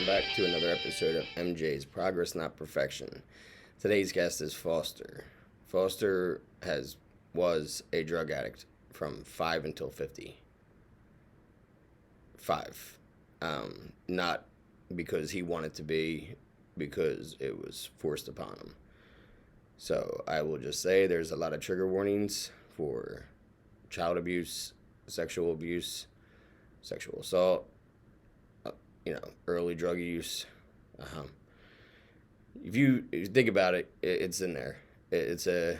back to another episode of MJ's Progress Not Perfection. Today's guest is Foster. Foster was a drug addict from 5 until 50. 5. Not because he wanted to be, because it was forced upon him. So I will just say there's a lot of trigger warnings for child abuse, sexual assault, early drug use. If you think about it, it's in there. It's a,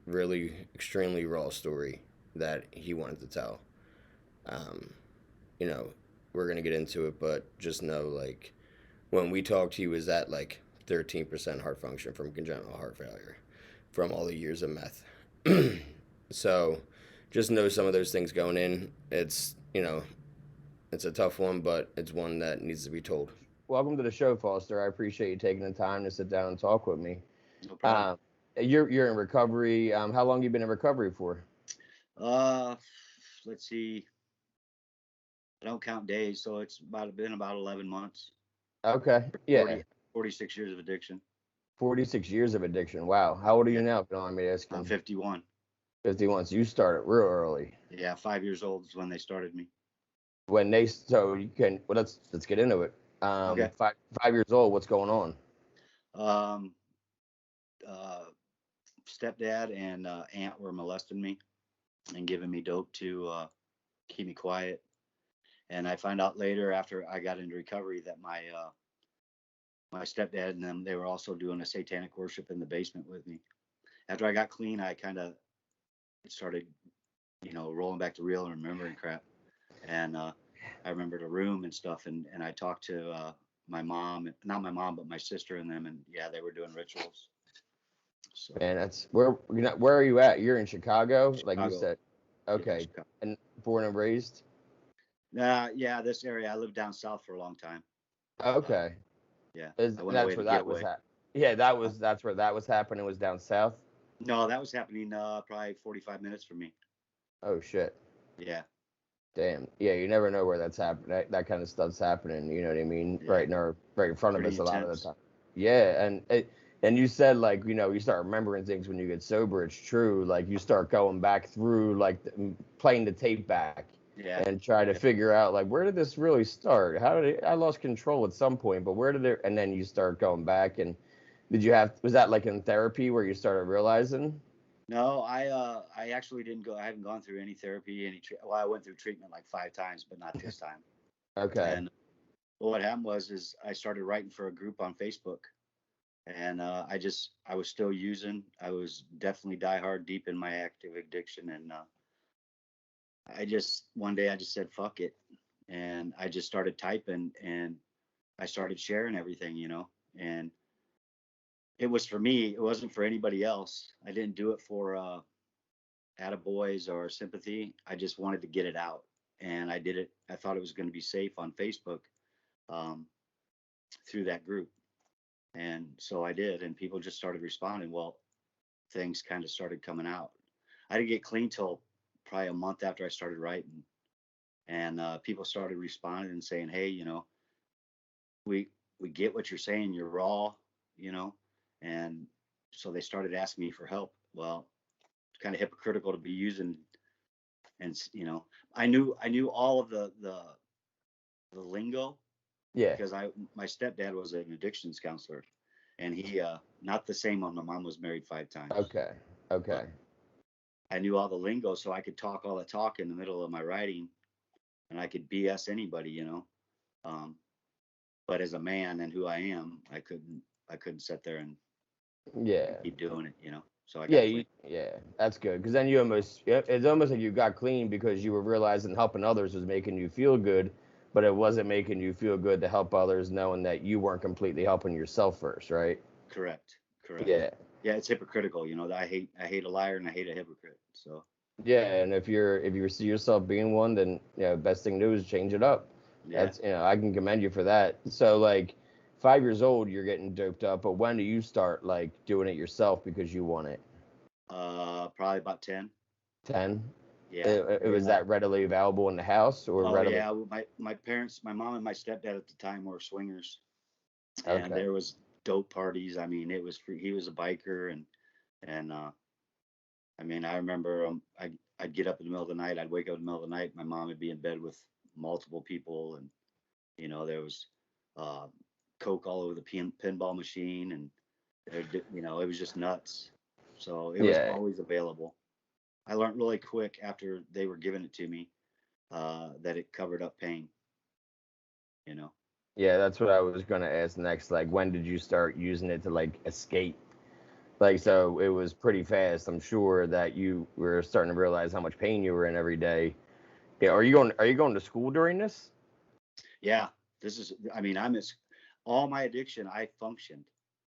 really extremely raw story that he wanted to tell. Um, we're going to get into it, but just know, like, when we talked, he was at, like, 13% heart function from congenital heart failure from all the years of meth. So just know some of those things going in. It's a tough one, but it's one that needs to be told. Welcome to the show, Foster. I appreciate you taking the time to sit down and talk with me. No problem. You're in recovery. How long you been in recovery for? Let's see. I don't count days, so it's been about 11 months. Okay. Yeah. 46 years of addiction. 46 years of addiction. Wow. How old are you now, if you don't mind me asking? I'm 51. 51. So you started real early. Yeah, 5 years old is when they started me. Let's get into it. Okay. 5 years old. What's going on? Stepdad and aunt were molesting me and giving me dope to keep me quiet. And I found out later, after I got into recovery, that my stepdad and them, they were also doing a satanic worship in the basement with me. After I got clean, I kind of started, rolling back to real and remembering crap. And I remembered a room and stuff, and I talked to my mom, not my mom, but my sister and them, and yeah, they were doing rituals. So, man, that's where are you at? You're in Chicago, like you said. Okay, yeah, and born and raised. Yeah, this area. I lived down south for a long time. Okay. Yeah, that's where that was at. Yeah, that's where that was happening. Was down south. No, that was happening probably 45 minutes from me. Oh shit. Yeah. Damn. Yeah, you never know where that's happening. That kind of stuff's happening. You know what I mean? Yeah. Right in front of us a lot of the time. Yeah, and you said, like, you start remembering things when you get sober. It's true. Like, you start going back through, like, playing the tape back. Yeah. And try to figure out, like, where did this really start? I lost control at some point, but where did it? And then you start going back. And was that like in therapy where you started realizing? No, I actually didn't go. I haven't gone through any therapy, I went through treatment like 5 times, but not this time. Okay. And what happened is I started writing for a group on Facebook, and I was still using. I was definitely diehard deep in my active addiction, and one day I just said fuck it, and I just started typing, and I started sharing everything, and it was for me. It wasn't for anybody else. I didn't do it for attaboys or sympathy. I just wanted to get it out, and I did it. I thought it was going to be safe on Facebook through that group, and so I did, and people just started responding. Well, things kind of started coming out. I didn't get clean till probably a month after I started writing, and people started responding and saying, hey, we get what you're saying, you're raw, and so they started asking me for help. Well, it's kind of hypocritical to be using, and I knew all of the lingo. Yeah, because my stepdad was an addictions counselor, and he not the same one. My mom was married 5 times. Okay. But I knew all the lingo, so I could talk all the talk in the middle of my writing, and I could BS anybody, but as a man and who I am, I couldn't sit there and keep doing it, So I got clean. That's good, because then it's almost like you got clean because you were realizing helping others was making you feel good, but it wasn't making you feel good to help others, knowing that you weren't completely helping yourself first, right? Correct. Yeah, it's hypocritical, I hate a liar and I hate a hypocrite. So yeah, and if you see yourself being one, then best thing to do is change it up. Yeah. That's I can commend you for that. So, like, 5 years old, you're getting doped up, but when do you start, like, doing it yourself because you want it? Probably about 10. 10. Yeah. It was that readily available in the house or Oh readily? yeah. My parents, my mom and my stepdad at the time were swingers, and Okay. there was dope parties. I mean, it was free. He was a biker, and I mean, I remember I'd get up in the middle of the night. I'd wake up in the middle of the night. My mom would be in bed with multiple people, and there was uh, coke all over the pinball machine, and it was just nuts. So it was Yeah. always available. I learned really quick after they were giving it to me that it covered up pain. You know. Yeah, that's what I was gonna ask next. Like, when did you start using it to like escape? Like, Yeah. so it was pretty fast. I'm sure that you were starting to realize how much pain you were in every day. Yeah, are you going to school during this? Yeah. This is. I mean, all my addiction. I functioned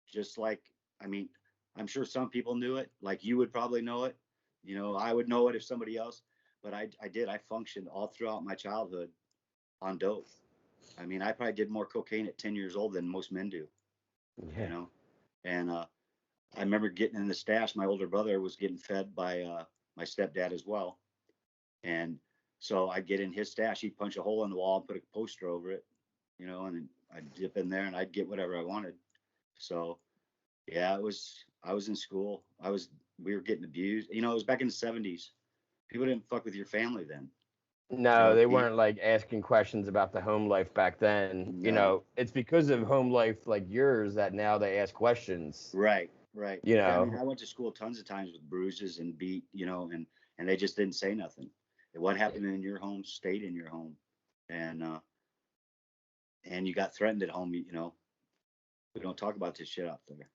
just like. I mean, I'm sure some people knew it. Like you would probably know it. I would know it if somebody else. But I did. I functioned all throughout my childhood on dope. I mean, I probably did more cocaine at 10 years old than most men do. You Yeah. know. And I remember getting in the stash. My older brother was getting fed by my stepdad as well, and so I'd get in his stash. He'd punch a hole in the wall and put a poster over it, and then I'd dip in there and I'd get whatever I wanted. So yeah, it was. I was in school. We were getting abused. It was back in the '70s. People didn't fuck with your family then. No, they You, weren't like asking questions about the home life back then. no, It's because of home life like yours that now they ask questions. right, right. You Yeah, I mean, know, I went to school tons of times with bruises and beat, and they just didn't say nothing. What happened in your home stayed in your home, and you got threatened at home. We don't talk about this shit out there.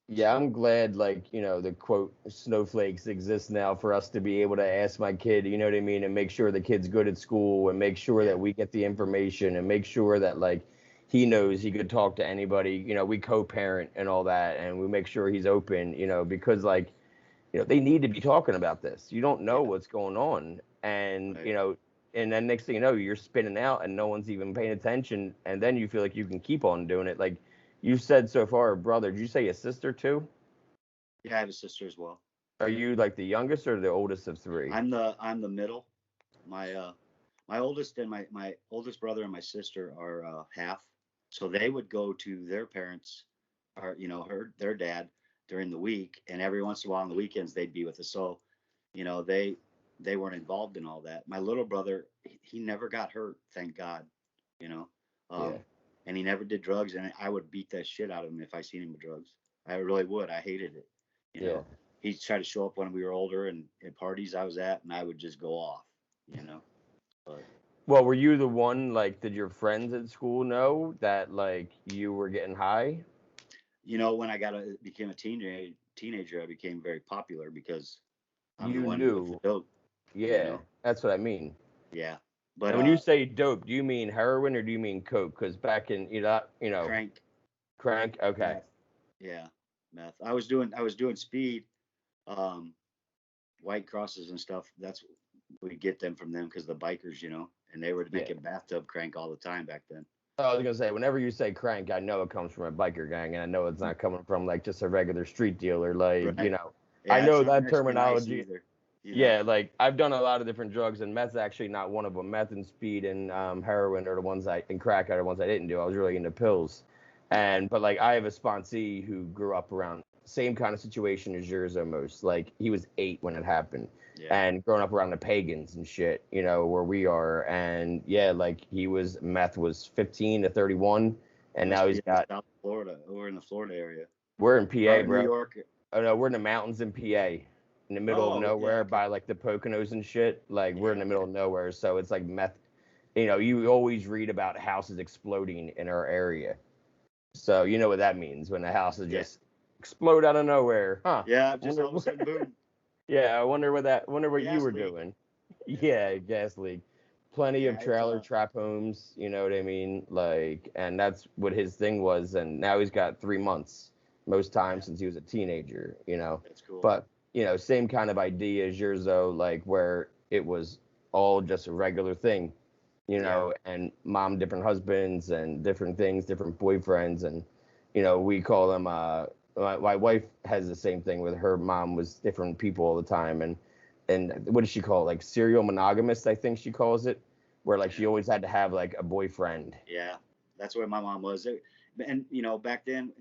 yeah, So I'm glad, like, the quote snowflakes exist now for us to be able to ask my kid, you know what I mean, and make sure the kid's good at school and make sure yeah, that we get the information and make sure that, like, he knows he could talk to anybody. We co parent and all that, and we make sure he's open, because, like, they need to be talking about this. You don't know yeah, what's going on. And, right. and then next thing you know, you're spinning out and no one's even paying attention. And then you feel like you can keep on doing it. Like you've said so far, brother, did you say a sister too? Yeah, I have a sister as well. Are you like the youngest or the oldest of three? I'm the middle. My my oldest and my oldest brother and my sister are half, so they would go to their parents, or their dad during the week, and every once in a while on the weekends they'd be with us. So, they weren't involved in all that. My little brother, he never got hurt, thank God. You know, Yeah. um, and he never did drugs, and I would beat that shit out of him if I seen him with drugs. I really would. I hated it. You Yeah. know, he'd try to show up when we were older and at parties I was at, and I would just go off. But Well, were you the one, like, did your friends at school know that, like, you were getting high? when I became a teenager, I became very popular because I'm the You one with the knew. dope. You Yeah. know, That's what I mean. yeah. But And when you say dope, do you mean heroin or do you mean coke? Because back in, crank, crank. Okay. meth, yeah, meth. I was doing speed, um, white crosses and stuff. That's we get them from them because the bikers, and they were Yeah. making bathtub crank all the time back then. Oh, I was gonna say, whenever you say crank, I know it comes from a biker gang, and I know it's not coming from like just a regular street dealer. Like, Right. I Yeah, it's know not that Mexican ice terminology. either. You know. Yeah, like I've done a lot of different drugs, and meth's actually not one of them. Meth and speed and heroin are the ones and crack are the ones I didn't do. I was really into pills, Yeah. but like I have a sponsee who grew up around same kind of situation as yours almost. Like he was 8 when it happened, Yeah. and growing up around the pagans and shit, where we are, and yeah, like meth was 15 to 31, You and now must be he's in the got. South Florida or in the Florida area. We're in PA, Or New bro. York. Oh no, we're in the mountains in PA, in the middle of Oh, yeah, nowhere okay. by like the Poconos and shit. Like we're in Yeah, the middle okay. of nowhere, so it's like meth. You always read about houses exploding in our area, so you know what that means when the houses Yeah. just explode out of nowhere, huh? Yeah, I just wonder. all of a sudden, boom, Yeah, I wonder what that. Wonder what you gas were leak. doing. Yeah. Yeah, gas leak. Plenty of Yeah, it's trailer trap homes. You know what I mean? Like, and that's what his thing was. And now he's got 3 months most yeah, times since he was a teenager. that's cool. But same kind of idea as yours though, like where it was all just a regular thing. Yeah. And mom different husbands and different things, different boyfriends, and we call them. My wife has the same thing with her mom was different people all the time, and and what does she call it? Like serial monogamist, I think she calls it, where like she Yeah. always had to have like a boyfriend. Yeah, that's where my mom was. And back then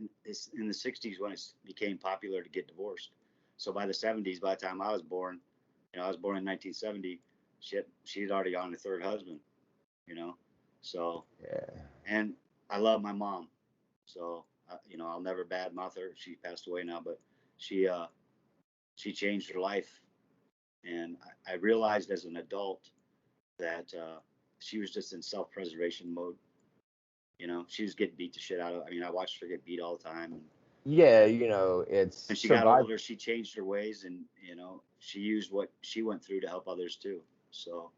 in the '60s when it became popular to get divorced. So by the '70s, by the time I was born, I was born in 1970. She'd already on her third husband. You know, so Yeah. and I love my mom. So I'll never badmouth her. She passed away now, but she uh she changed her life, and I realized as an adult that she was just in self-preservation mode. She was getting beat the shit out of. I mean, I watched her get beat all the time, Yeah, and it's she got survival. older. She changed her ways, and she used what she went through to help others too. So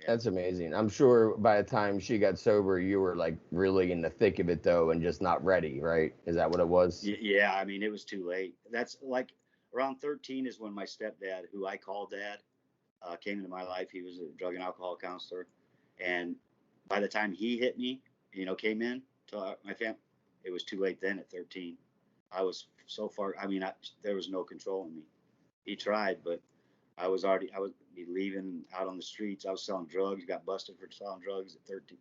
yeah, That's amazing. I'm sure by the time she got sober, you were like really in the thick of it though, and just not ready, right? Is that what it was? yeah. I mean, it was too late. That's like around 13 is when my stepdad, who I call dad, came into my life. He was a drug and alcohol counselor, and by the time he hit me, came in to my family, it was too late. Then at 13, I was so far. I mean, there was no control in me. He tried, but I was be leaving out on the streets. I was selling drugs. Got busted for selling drugs at 13.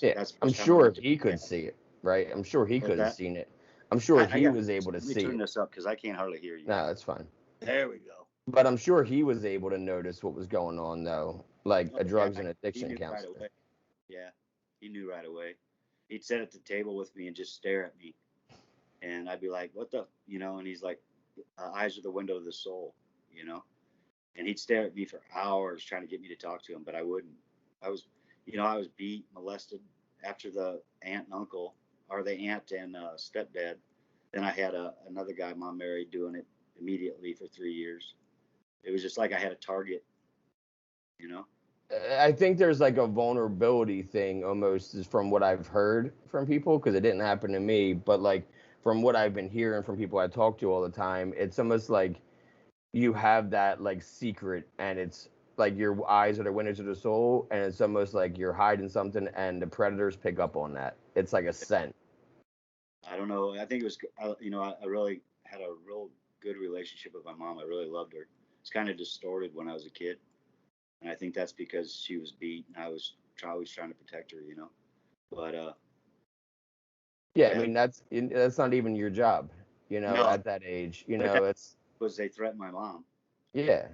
Yeah, That's the I'm first time I sure went to he rehab. could see it, right? I'm sure he What's could have that? seen it. I'm sure I he got. was able to Let me see turn it. this up because I can't hardly hear you. No, that's fine. There we go. But I'm sure he was able to notice what was going on though, like Oh a yeah, drugs and he addiction knew right counselor. away. Yeah, he knew right away. He'd sit at the table with me and just stare at me, and I'd be like, "What the?" And he's like, "Eyes are the window of the soul," you know. And he'd stare at me for hours trying to get me to talk to him, but I wouldn't. I was, I was beat, molested after the aunt and uncle, or the aunt and stepdad. Then I had another guy mom married doing it immediately for 3 years. It was just like I had a target, you know. I think there's like a vulnerability thing almost is from what I've heard from people because it didn't happen to me, but like from what I've been hearing from people I talk to all the time, it's almost like you have that like secret and it's like your eyes are the windows of the soul and it's almost like you're hiding something and the predators pick up on that. It's like a scent. I don't know. I think it was, I really had a real good relationship with my mom. I really loved her. It's kind of distorted when I was a kid, and I think that's because she was beat, and I was always trying to protect her. But Yeah, I yeah, mean that's not even your job, no, at that age. but that It's was they threatened my mom. yeah.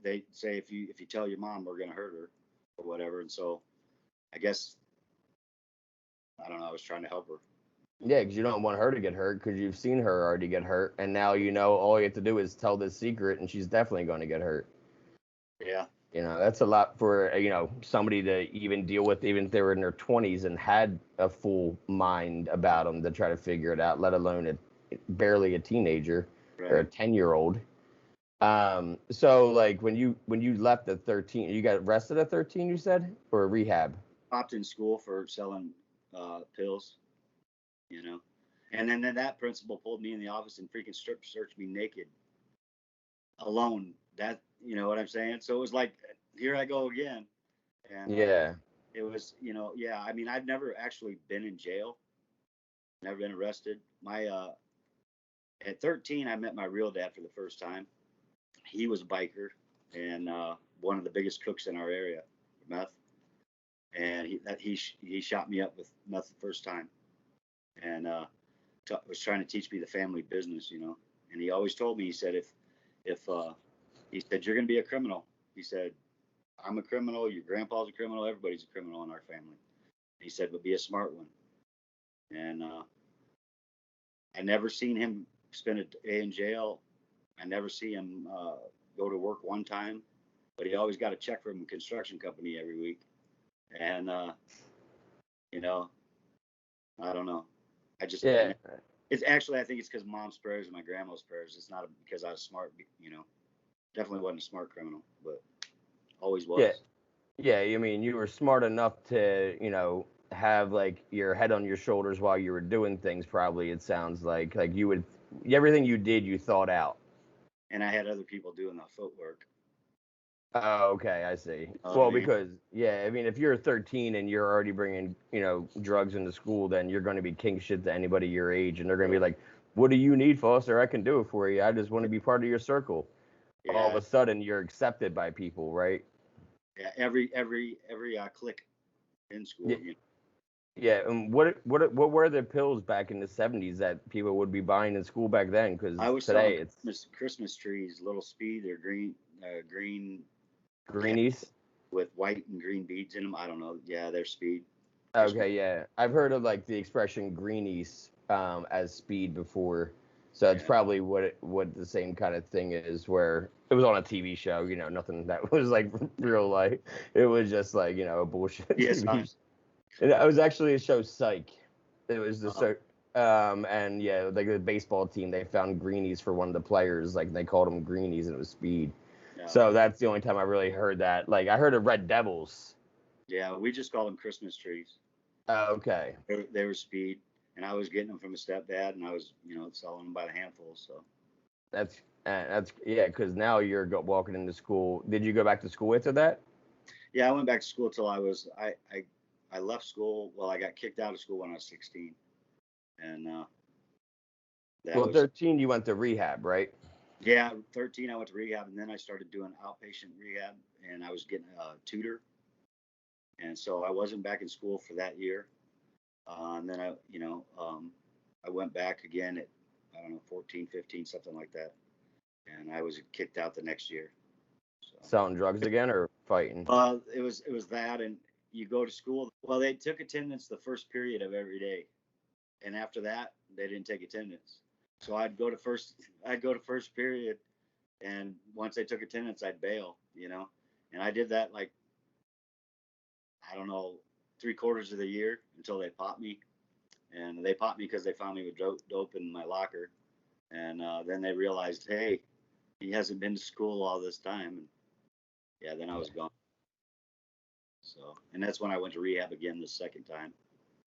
They say if you tell your mom, we're gonna hurt her, or whatever. And so I guess I don't know. I was trying to help her. Yeah, because you don't want her to get hurt because you've seen her already get hurt, and now all you have to do is tell this secret, and she's definitely going to get hurt. Yeah, That's a lot for somebody to even deal with, even if they were in their 20s and had a full mind about them to try to figure it out, let alone barely a teenager or a right. 10-year-old. So like when you left at 13, you got arrested at 13, you said, or rehab? Popped in school for selling pills. You know, and then that principal pulled me in the office and freaking strip searched me naked, alone. That what I'm saying. So it was like, here I go again, and Yeah. it was yeah. I mean, I've never actually been in jail, never been arrested. My At 13, I met my real dad for the first time. He was a biker and one of the biggest cooks in our area, meth. And he shot me up with meth the first time, and was trying to teach me the family business. And he always told me, he said, if he said, you're going to be a criminal. He said, I'm a criminal. Your grandpa's a criminal. Everybody's a criminal in our family. He said, but be a smart one. And I never seen him spend a day in jail. I never see him go to work one time, but he always got a check from a construction company every week. And, you know, I don't know. Yeah. It's actually, I think it's because mom's prayers and my grandma's prayers. It's not because I was smart. Definitely wasn't a smart criminal, but always Yeah. was. Yeah, I mean, you were smart enough to, have like your head on your shoulders while you were doing things. Probably it sounds like you would everything you did, you thought out. And I had other people doing the footwork. Oh, okay, I see. You know what I Well, mean? because yeah, I mean, if you're 13 and you're already bringing, drugs into school, then you're going to be king shit to anybody your age, and they're going to be like, "What do you need, Foster? I can do it for you. I just want to be part of your circle." all of Yeah, a sudden you're accepted by people, right? yeah. Every click in school. Yeah, yeah. And what were the pills back in the 70s that people would be buying in school back then? I Because was selling today it's Christmas trees, little speed. They're green cap greenies. with white and green beads in them. I don't know. Yeah, they're speed. Christmas. Okay, yeah. I've heard of like the expression greenies as speed before. So it's Yeah. probably what the same kind of thing is where it was on a TV show, nothing that was like real life. It was just like, a bullshit Yes. TV show. It was actually a show Psych. It was the Uh, so and yeah, like the baseball team, they found greenies for one of the players, like they called them greenies and it was speed. yeah. So that's the only time I really heard that. Like I heard of Red Devils. Yeah. We just call them Christmas trees. Okay. They were speed, and I was getting them from a stepdad, and I was, selling them by the handful. So That's yeah, because now you're walking into school. Did you go back to school after that? yeah, I went back to school till I left school. Well, I got kicked out of school when I was 16, and that Well, was 13 you went to rehab, right? yeah. 13, I went to rehab, and then I started doing outpatient rehab, and I was getting a tutor, and so I wasn't back in school for that year. And then I went back again at, I don't know, 14, 15, something like that, and I was kicked out the next year. So. Selling drugs again or fighting? It was that, and you go to school. Well, they took attendance the first period of every day, and after that, they didn't take attendance. So I'd go to first period, and once they took attendance, I'd bail. And I did that like, I don't know, 3/4 of the year until they popped me, and they popped me because they found me with dope in my locker, and then they realized, hey, he hasn't been to school all this time, and yeah, then I was gone. So, and that's when I went to rehab again the second time.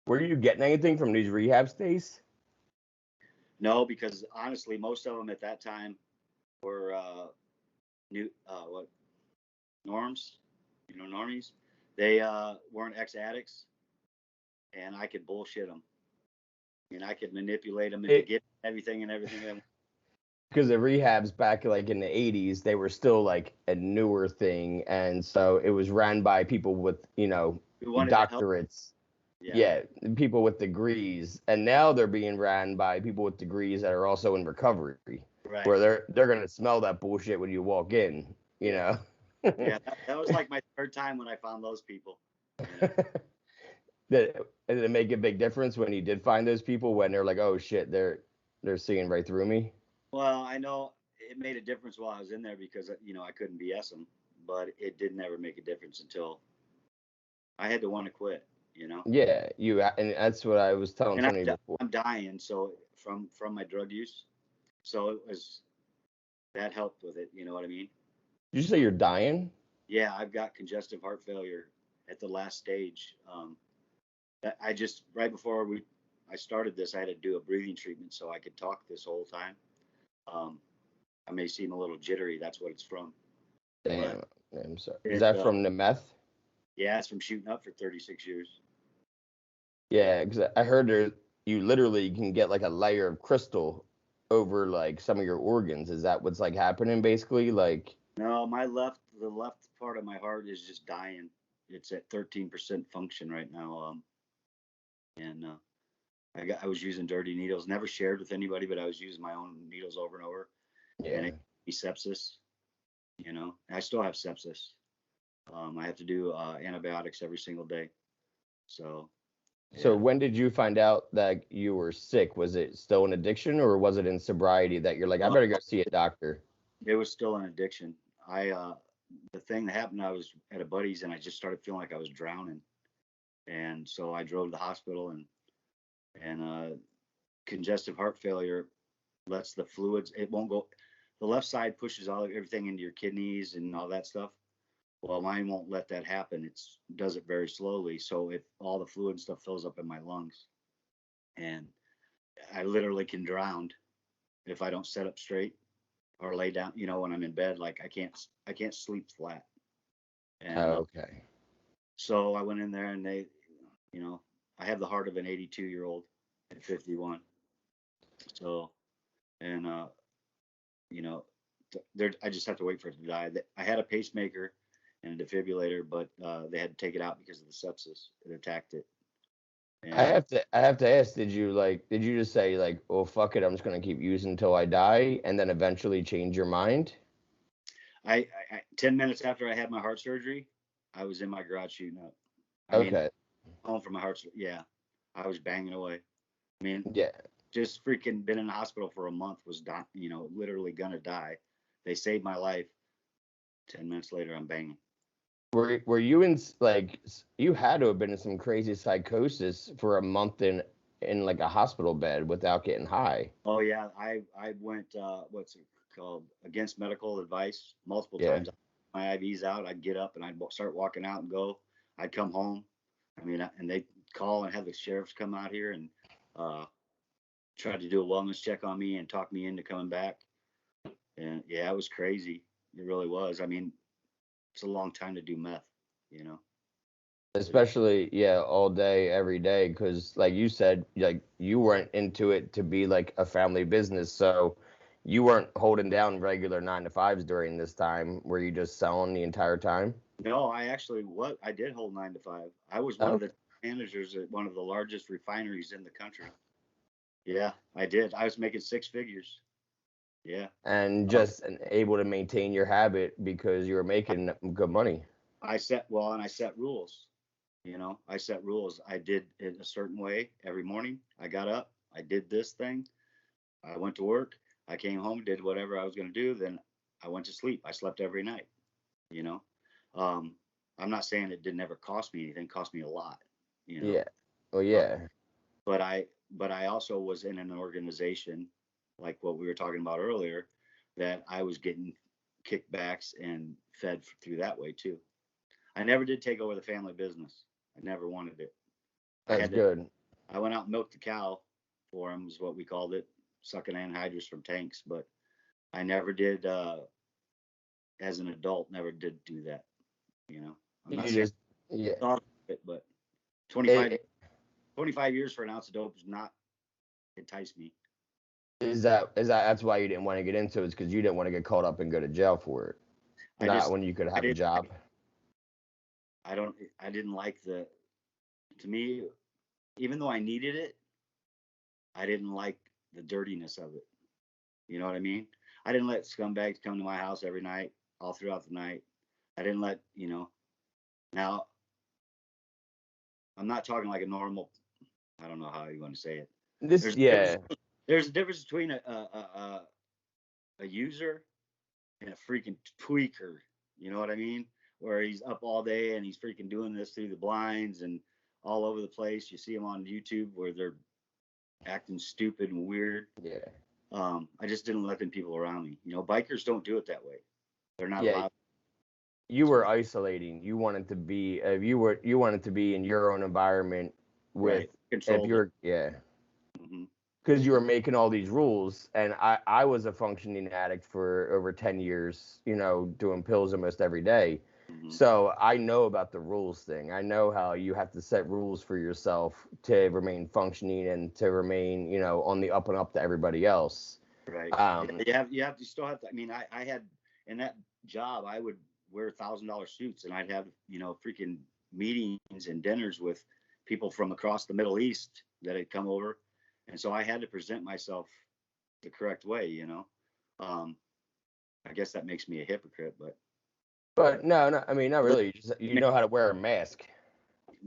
Were you getting anything from these rehab stays? No, because honestly, most of them at that time were new, what, norms, normies. They weren't ex addicts, and I could bullshit them, and I could manipulate them into It getting everything. because the rehabs back like in the 80s, they were still like a newer thing, and so it was ran by people with We wanted to help. doctorates. Yeah, Yeah, people with degrees, and now they're being ran by people with degrees that are also in recovery, right. where they're gonna smell that bullshit when you walk in, you Yeah, know. yeah. That was like my third time when I found those people. You know. Did it make a big difference when you did find those people when they're like, oh shit, they're seeing right through me? Well, I know it made a difference while I was in there because I couldn't BS them, but it didn't ever make a difference until I had to want to quit. Yeah, and that's what I was telling And Tony before. I'm dying, so from my drug use, so that helped with it. You know what I mean? Did you say you're dying? Yeah, I've got congestive heart failure at the last stage. I just right before I started this, I had to do a breathing treatment so I could talk this whole time. Um, I may seem a little jittery. That's what it's from. But Damn, I'm sorry. Is it, that from the meth? yeah, it's from shooting up for 36 years. Yeah, because I heard you literally can get like a layer of crystal over like some of your organs. Is that what's like happening basically? Like, No, the left part of my heart is just dying. It's at 13% function right now. And I was using dirty needles. Never shared with anybody, but I was using my own needles over and over, and it yeah. gave me sepsis. I still have sepsis. I have to do antibiotics every single day. So So yeah, when did you find out that you were sick? Was it still an addiction or was it in sobriety that you're like, I well, better go see a doctor? it was still an addiction. The thing that happened, I was at a buddy's and I just started feeling like I was drowning, and so I drove to the hospital, and congestive heart failure lets the fluids. It won't go. The left side pushes everything into your kidneys and all that stuff. Well, mine won't let that happen. It does it very slowly. So if all the fluid stuff fills up in my lungs, and I literally can drown if I don't sit up straight or lay down. When I'm in bed, like I can't sleep flat. And Okay. so I went in there, and I have the heart of an 82-year-old at 51. So, and you know, I just have to wait for it to die. I had a pacemaker and a defibrillator, but they had to take it out because of the sepsis. It attacked it. And I have to ask, did you just say like, oh fuck it, I'm just gonna keep using until I die, and then eventually change your mind? 10 minutes after I had my heart surgery, I was in my garage shooting up. I mean, Okay. home from my heart. Yeah, I was banging away. I mean, Yeah. just freaking been in the hospital for a month, was literally gonna die. They saved my life. 10 minutes later, I'm banging. Were you in like you had to have been in some crazy psychosis for a month in like a hospital bed without getting high? Oh yeah, I went what's it called, against medical advice multiple Yeah. times. My IVs out, I'd get up and I'd start walking out and go. I'd come home. I mean, and they call and have the sheriffs come out here and uh, try to do a wellness check on me and talk me into coming back. And yeah, it was crazy. It really was. I mean, it's a long time to do meth, you know. It is. Especially, yeah, all day, every day, because like you said, like you weren't into it to be like a family business, so you weren't holding down regular 9 to 5s during this time. Were you just selling the entire time? No, I actually what I did hold 9 to 5. I was one of Okay. the managers at one of the largest refineries in the country. Yeah, I did. I was making six figures. Yeah. And Uh, just able to maintain your habit because you were making good money. and I set rules. I set rules. I did it a certain way every morning. I got up, I did this thing, I went to work, I came home, did whatever I was going to do, then I went to sleep. I slept every night, you know. Um, I'm not saying it didn't ever cost me anything, it cost me a lot, you know. Yeah. Well, Uh, yeah. but I also was in an organization like what we were talking about earlier, that I was getting kickbacks and fed through that way too. I never did take over the family business. I never wanted it. I That's had to. good. I went out and milked the cow for them, is what we called it, sucking anhydrous from tanks. But I never did, as an adult, never did do that. You know, I'm not You saying just, yeah. I thought of it, but 25, It, 25 years for an ounce of dope does not entice me. that's why you didn't want to get into it, because you didn't want to get caught up and go to jail for it. I Not just, when you could I have a didn't job. like, I don't, I didn't like to me, even though I needed it, I didn't like the dirtiness of it. You know what I mean? I didn't let scumbags come to my house every night, all throughout the night. I didn't let, now I'm not talking like a normal, I don't know how you want to say it. This, There's a difference, yeah, there's a difference between a user and a freaking tweaker. You know what I mean? Where he's up all day and he's freaking doing this through the blinds and all over the place. You see them on YouTube where they're acting stupid and weird. yeah, I just didn't let them people around me. Bikers don't do it that way. They're not yeah. allowed. You So were isolating. You wanted to be in your own environment with, right, if controlled it. you're, yeah, Hmm. because you were making all these rules, and I was a functioning addict for over 10 years, doing pills almost every day. Hmm. So I know about the rules thing. I know how you have to set rules for yourself to remain functioning and to remain, on the up and up to everybody else. Right. Yeah, um you still have to. I mean, I had in that job, I would wear $1,000 suits, and I'd have freaking meetings and dinners with people from across the Middle East that had come over, and so I had to present myself the correct way. Um, I guess that makes me a hypocrite, but no, I mean, not but really. You know how to wear a mask.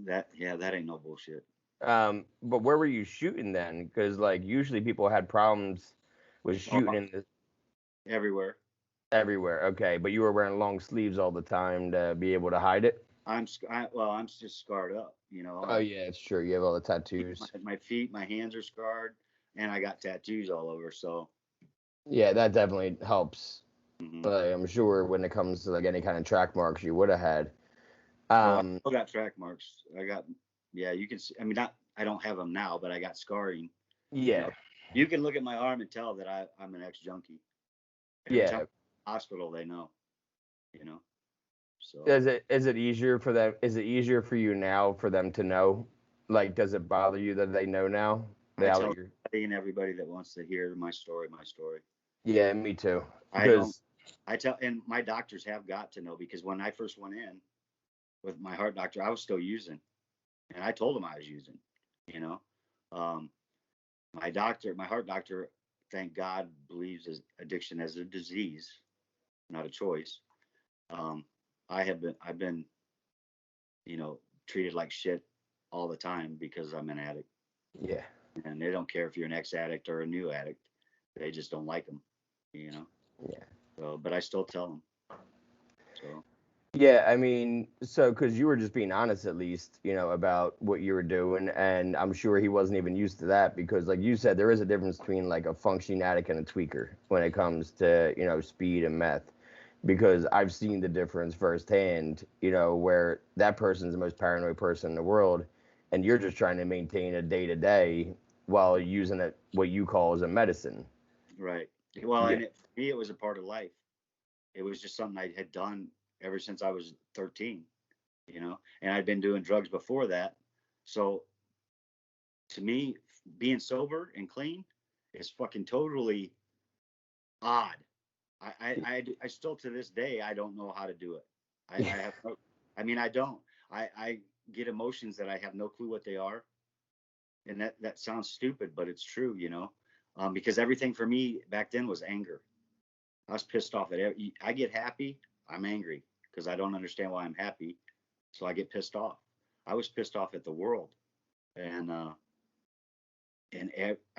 that ain't no bullshit. But where were you shooting then? Because like usually people had problems with shooting Oh, in everywhere. everywhere. Okay, but you were wearing long sleeves all the time to be able to hide it. Well, I'm just scarred up. Oh yeah, it's true. You have all the tattoos. My feet, my hands are scarred, and I got tattoos all over. So. Yeah, that definitely helps. Mhm. But I'm sure when it comes to like any kind of track marks you would have had. Oh, I Um, still got track marks. Yeah, you can see. I mean, not, I don't have them now, but I got scarring. You know, yeah, you can look at my arm and tell that I'm an ex junkie. Every time yeah. I'm in the hospital, they know. You know, so Is it easier for them? Is it easier for you now for them to know? Like, does it bother you that they know now? I Now that tell you're, anybody and everybody that wants to hear my story, my story. yeah, me too. I don't. Because and my doctors have got to know, because when I first went in with my heart doctor, I was still using, and I told him I was using, you know. Um, my heart doctor, thank God, believes addiction as a disease, not a choice. Um, I've been, treated like shit all the time because I'm an addict, Yeah. and they don't care if you're an ex-addict or a new addict. They just don't like them, you know. Yeah. So, but I still tell them. So, Yeah, I mean, so because you were just being honest, at least, about what you were doing, and I'm sure he wasn't even used to that because, like you said, there is a difference between like a functioning addict and a tweaker when it comes to, speed and meth. Because I've seen the difference firsthand, where that person's the most paranoid person in the world, and you're just trying to maintain a day to day while using it what you call as a medicine. right. Well, Yeah. and for me, it was a part of life. It was just something I had done ever since I was 13, and I'd been doing drugs before that. So to me, being sober and clean is fucking totally odd. I still to this day, I don't know how to do it. I have no, I mean, I don't. I get emotions that I have no clue what they are. And that sounds stupid, but it's true, because everything for me back then was anger. I was pissed off at I get happy, I'm angry because I don't understand why I'm happy. So I get pissed off. I was pissed off at the world. And, I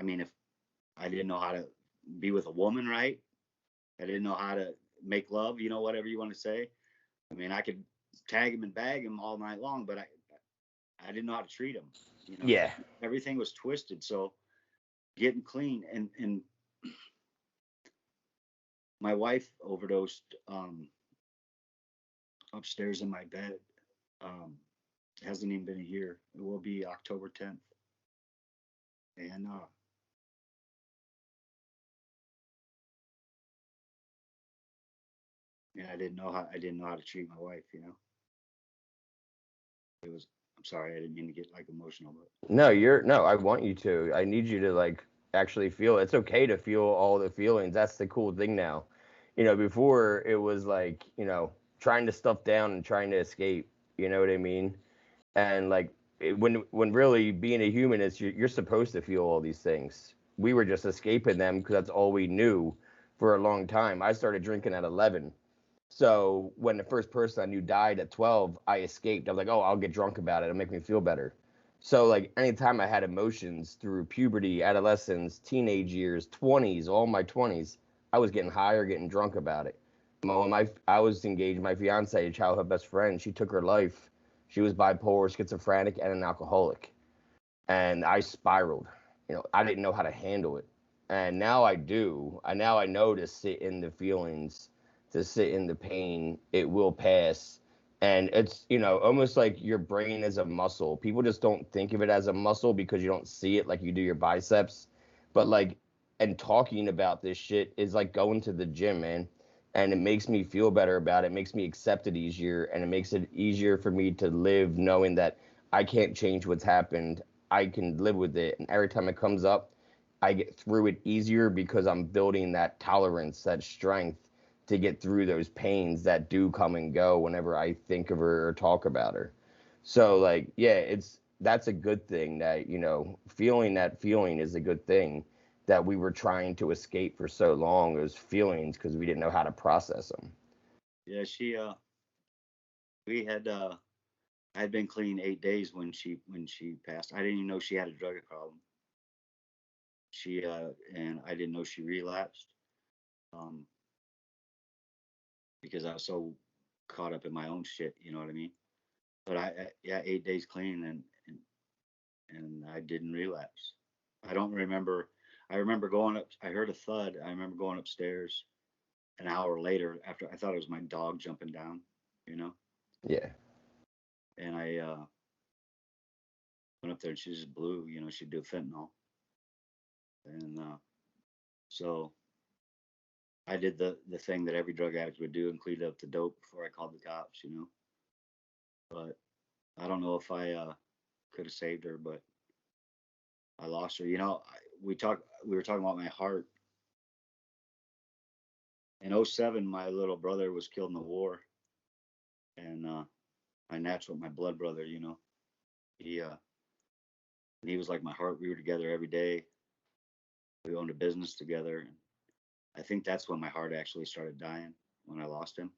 mean, if I didn't know how to be with a woman, right? I didn't know how to make love, whatever you want to say. I mean, I could tag him and bag him all night long, but I didn't know how to treat him. Yeah. Everything was twisted. So getting clean, and my wife overdosed upstairs in my bed. Um, it hasn't even been a year. It will be October 10th, and I didn't know how to treat my wife. It was. I'm sorry, I didn't mean to get like emotional, but No, I want you to. I need you to like actually feel. It's okay to feel all the feelings. That's the cool thing now. Before it was like, trying to stuff down and trying to escape. You know what I mean? And like when really being a human is you're supposed to feel all these things. We were just escaping them because that's all we knew for a long time. I started drinking at 11. So when the first person I knew died at 12, I escaped. I was like, oh, I'll get drunk about it. It'll make me feel better. So like anytime I had emotions through puberty, adolescence, teenage years, 20s, all my 20s, I was getting higher, getting drunk about it. I was engaged, my fiance, a childhood best friend, she took her life. She was bipolar, schizophrenic, and an alcoholic. And I spiraled. I didn't know how to handle it. And now I do. Now I know to sit in the feelings, to sit in the pain. It will pass. And it's, almost like your brain is a muscle. People just don't think of it as a muscle because you don't see it like you do your biceps. But like, and talking about this shit is like going to the gym, man. And it makes me feel better about it. It makes me accept it easier. And it makes it easier for me to live knowing that I can't change what's happened. I can live with it. And every time it comes up, I get through it easier because I'm building that tolerance, that strength to get through those pains that do come and go whenever I think of her or talk about her. So like, yeah, that's a good thing that, feeling that feeling is a good thing that we were trying to escape for so long, those feelings, because we didn't know how to process them. yeah, we had I had been clean 8 days when she passed. I didn't even know she had a drug problem. And I didn't know she relapsed, um, because I was so caught up in my own shit. You know what I mean? But yeah, 8 days clean, and I didn't relapse. I don't remember. I remember going up. I heard a thud. I remember going upstairs an hour later after I thought it was my dog jumping down. You know, Yeah. and I went up there and she just blew. She'd do fentanyl, and so I did the thing that every drug addict would do and cleaned up the dope before I called the cops. But I don't know if I could have saved her, but I lost her. We were talking about my heart. In '07, my little brother was killed in the war, and my blood brother, he he was like my heart. We were together every day. We owned a business together. And I think that's when my heart actually started dying, when I lost him.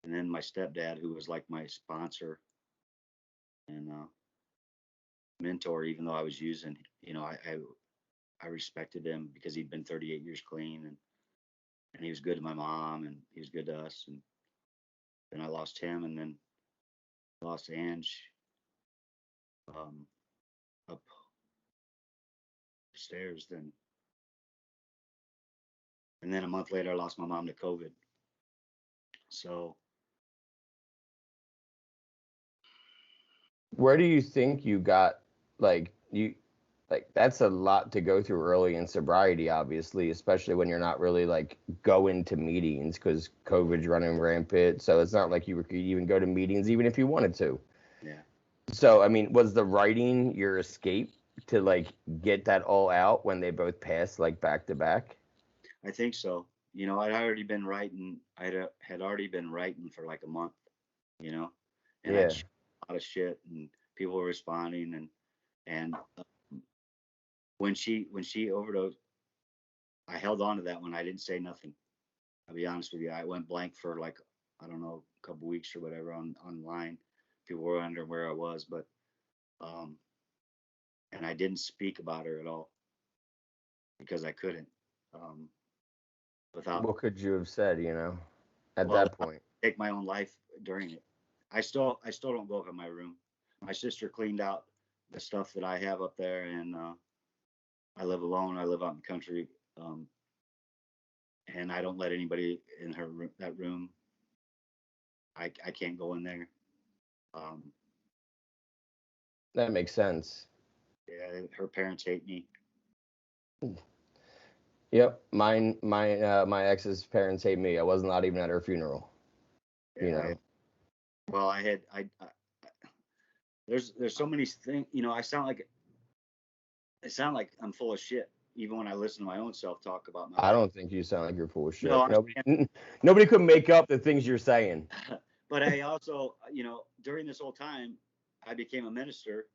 And then my stepdad, who was like my sponsor and mentor, even though I was using, I respected him because he'd been 38 years clean, and he was good to my mom, and he was good to us. And then I lost him, and then lost Ange um, upstairs. And then a month later, I lost my mom to COVID. So Where do you think you got, like, that's a lot to go through early in sobriety, obviously, especially when you're not really like going to meetings because COVID's running rampant. So it's not like you could even go to meetings even if you wanted to. yeah, So, I mean, was the writing your escape to like get that all out when they both passed like back to back? I think so. I'd already been writing. Had already been writing for like a month. You know, and I'd Yeah. share a lot of shit, and people were responding. And when she overdosed, I held on to that one. I didn't say nothing. I'll be honest with you. I went blank for like, I don't know, a couple weeks or whatever online. People were wondering where I was, but um, and I didn't speak about her at all because I couldn't. Um, without What could you have said, at Well, that point? take my own life during it. I still don't go up in my room. My sister cleaned out the stuff that I have up there, and I live alone. I live out in the country, um, and I don't let anybody in that room. I can't go in there. Um, That makes sense. yeah, her parents hate me. Yep. My ex's parents hate me. I was not even at her funeral, you Yeah, know. well, I there's so many things. I sound like I'm full of shit, even when I listen to my own self talk about my I life. don't think you sound like you're full of No, shit. I'm Nobody could make up the things you're saying. but I also, during this whole time, I became a minister,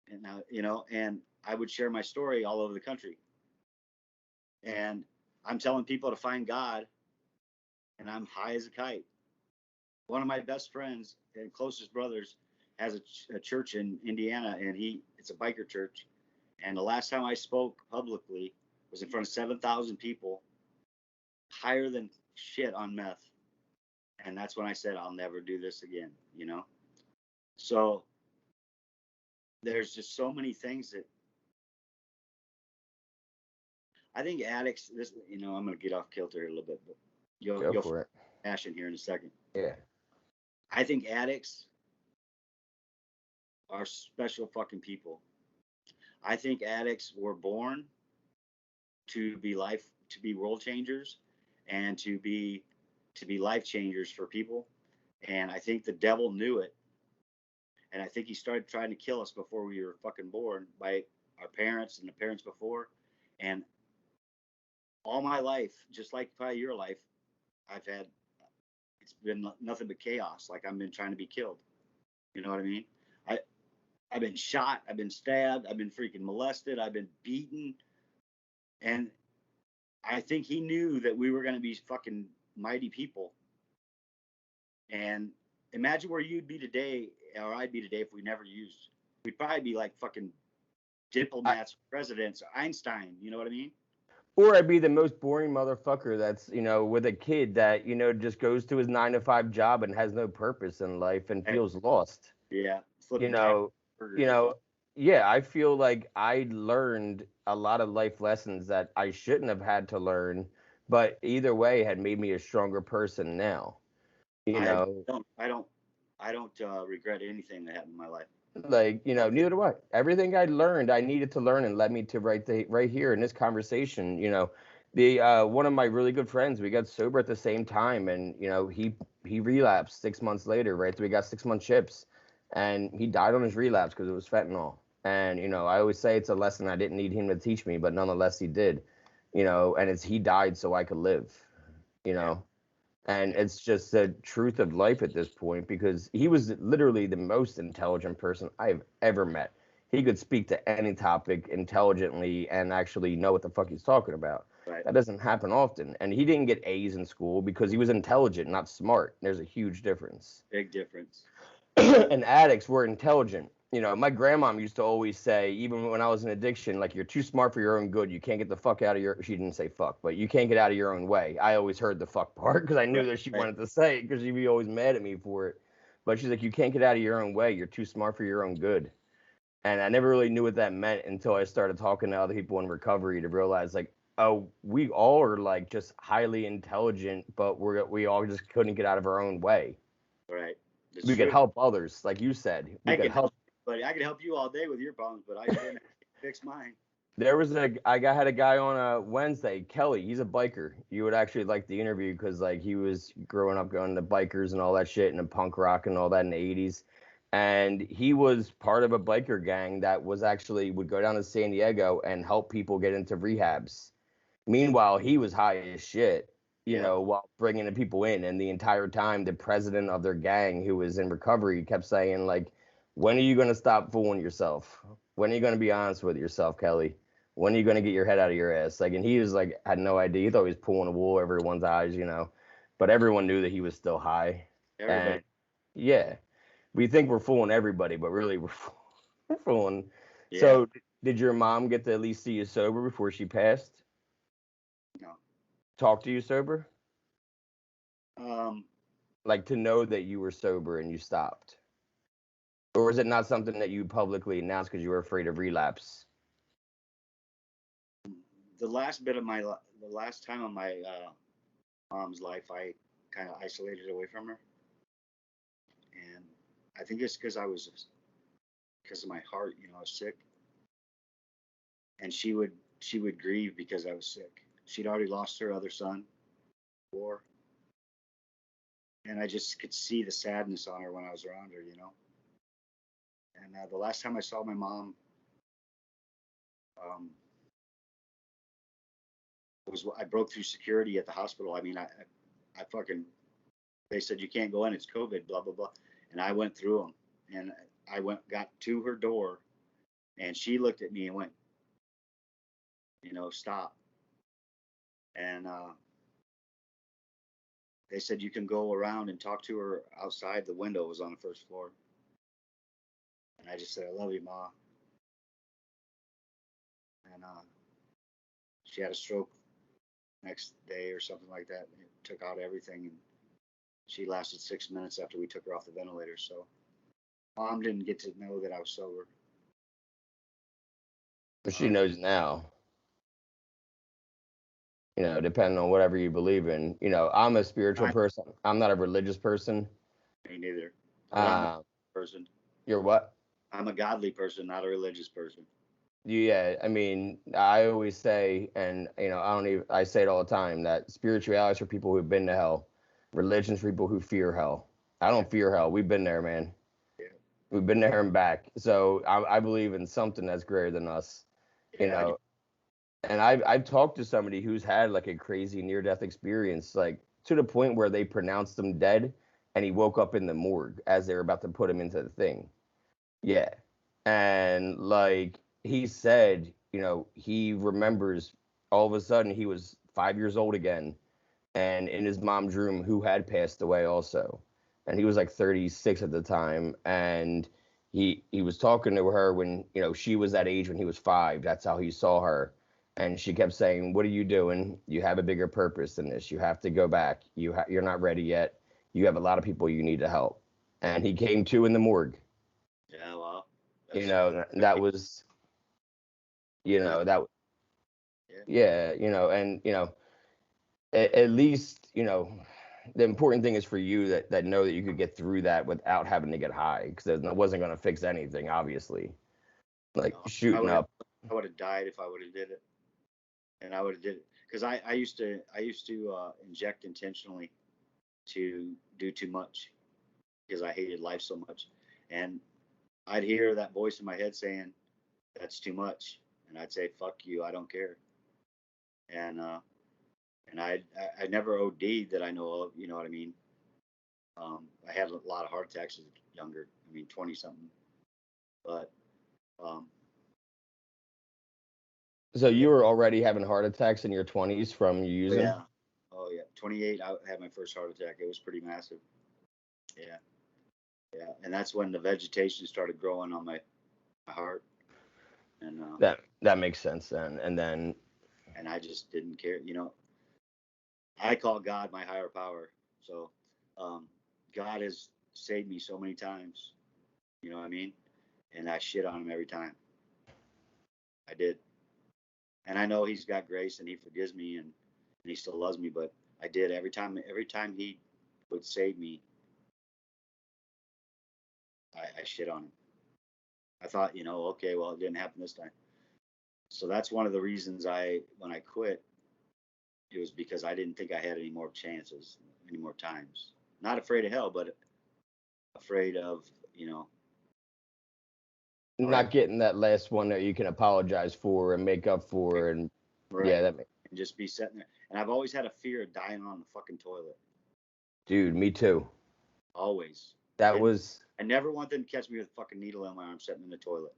and now, and I would share my story all over the country. And I'm telling people to find God, and I'm high as a kite. One of my best friends and closest brothers has a church in Indiana, and it's a biker church. And the last time I spoke publicly was in front of 7,000 people, higher than shit on meth. And that's when I said, I'll never do this again. So there's just so many things that I think addicts. I'm going to get off kilter here a little bit, but Go you'll for it. passion here in a second. Yeah. I think addicts are special fucking people. I think addicts were born to be world changers, and to be life changers for people. And I think the devil knew it, and I think he started trying to kill us before we were fucking born by our parents and the parents before. And all my life, just like probably your life, I've had it's been nothing but chaos. Like I've been trying to be killed. You know what I mean? I I've been shot. I've been stabbed. I've been freaking molested. I've been beaten. And I think he knew that we were going to be fucking mighty people. And imagine where you'd be today, or I'd be today, if we never used. We'd probably be like fucking I, diplomats, presidents, Einstein. You know what I mean? or I'd be the most boring motherfucker that's, with a kid that, just goes to his 9 to 5 job and has no purpose in life and feels lost. Yeah, You flipping tires, know, you burgers or know, something. yeah, I feel like I learned a lot of life lessons that I shouldn't have had to learn, but either way had made me a stronger person now. You I know, don't, I don't, I don't regret anything that happened in my life. like, Nothing. neither do I. Everything I learned, I needed to learn and led me to right here in this conversation. The one of my really good friends, we got sober at the same time, and he relapsed 6 months later, right? So we got 6 month chips, and he died on his relapse because it was fentanyl. And I always say it's a lesson I didn't need him to teach me, but nonetheless he did. And he died so I could live. you Yeah. know. And Yeah. it's just the truth of life at this point because he was literally the most intelligent person I've ever met. He could speak to any topic intelligently and actually know what the fuck he's talking about. Right. That doesn't happen often. And he didn't get A's in school because he was intelligent, not smart. There's a huge difference. Big difference. And addicts were intelligent. My grandmom used to always say, even when I was in addiction, like, you're too smart for your own good. You can't get the fuck out of your, she didn't say fuck, but you can't get out of your own way. I always heard the fuck part because I knew Right. that she Right. wanted to say it because she'd be always mad at me for it. But she's like, you can't get out of your own way. You're too smart for your own good. And I never really knew what that meant until I started talking to other people in recovery to realize, like, oh, we all are like just highly intelligent, but we all just couldn't get out of our own way. Right. It's We could true. help others, like you said. We I could can help help. you, buddy. I can help you all day with your problems, but I sure can't fix mine. I had a guy on a Wednesday, Kelly. He's a biker. You would actually like the interview because like he was growing up going to bikers and all that shit and the punk rock and all that in the '80s, and he was part of a biker gang that was actually would go down to San Diego and help people get into rehabs. Meanwhile, he was high as shit, Yeah. while bringing the people in. And the entire time, the president of their gang, who was in recovery, kept saying, like, when are you going to stop fooling yourself? When are you going to be honest with yourself, Kelly? When are you going to get your head out of your ass? Like, and he was like, had no idea. He thought he was pulling a wool over everyone's eyes. But everyone knew that he was still high. Everybody. And yeah, we think we're fooling everybody, but really we're fooling. Yeah. So, did your mom get to at least see you sober before she passed? No. Talk to you sober? Um, Like to know that you were sober and you stopped? Or is it not something that you publicly announced because you were afraid of relapse? the last time of my mom's life, I kind of isolated away from her, and I think it's because of my heart. I was sick, and she would grieve because I was sick. She'd already lost her other son, war, and I just could see the sadness on her when I was around her. And the last time I saw my mom, um, was I broke through security at the hospital. I mean, I fucking they said you can't go in, it's COVID, blah blah blah, and I went through them, and got to her door, and she looked at me and went, stop, and they said you can go around and talk to her outside. The window was on the first floor, and I just said, I love you, ma, and she had a stroke next day or something like that. It took out everything, and she lasted 6 minutes after we took her off the ventilator. So mom didn't get to know that I was sober. But she Um, knows now, depending on whatever you believe in. I'm a spiritual I person. I'm not a religious person. Me neither, but I'm a Uh, person. you're what? I'm a godly person, not a religious person. Yeah, I mean, I always say, and I say it all the time that spirituality is for people who've been to hell, religion's for people who fear hell. I Yeah, don't fear hell. We've been there, man. yeah, We've been there and back. So I believe in something that's greater than us, you yeah. I do. know. And I've talked to somebody who's had like a crazy near death experience, like to the point where they pronounced him dead, and he woke up in the morgue as they were about to put him into the thing. Yeah, and like he said, he remembers all of a sudden he was 5 years old again, and in his mom's room, who had passed away also, and he was like 36 at the time, and he was talking to her when she was that age when he was 5. That's how he saw her, and she kept saying, "What are you doing? You have a bigger purpose than this. You have to go back. You're not ready yet. You have a lot of people you need to help." And he came to in the morgue. Yeah, well, You that's know that was that's that yeah, yeah, and at least the important thing is for you that know that you could get through that without having to get high because it wasn't going to fix anything, obviously, like no. I shooting would have up. I would have died if I would have did it, and I would have did it because I used to inject intentionally to do too much because I hated life so much, and I'd hear that voice in my head saying that's too much, and I'd say fuck you, I don't care, and And I never OD'd that I know of. You know what I mean? I had a lot of heart attacks as younger. I mean, 20 something. But um, So yeah, you were already having heart attacks in your 20s from you oh using? yeah, oh yeah. 28, I had my first heart attack. It was pretty massive. Yeah, yeah. And that's when the vegetation started growing on my heart, and That makes sense then. And then I just didn't care. You know, I call God my higher power. So um, God has saved me so many times. You know what I mean? And I shit on him every time. I did. And I know he's got grace and he forgives me and he still loves me, but I did every time he would save me, I shit on him. I thought, okay, well, it didn't happen this time. So that's one of the reasons when I quit, it was because I didn't think I had any more chances, any more times. Not afraid of hell, but afraid of, you know, all right, not getting that last one that you can apologize for and make up for. And yeah, right, that and just be sitting there. And I've always had a fear of dying on the fucking toilet. dude, me too. Always. I That didn't. was I never want them to catch me with a fucking needle in my arm sitting in the toilet.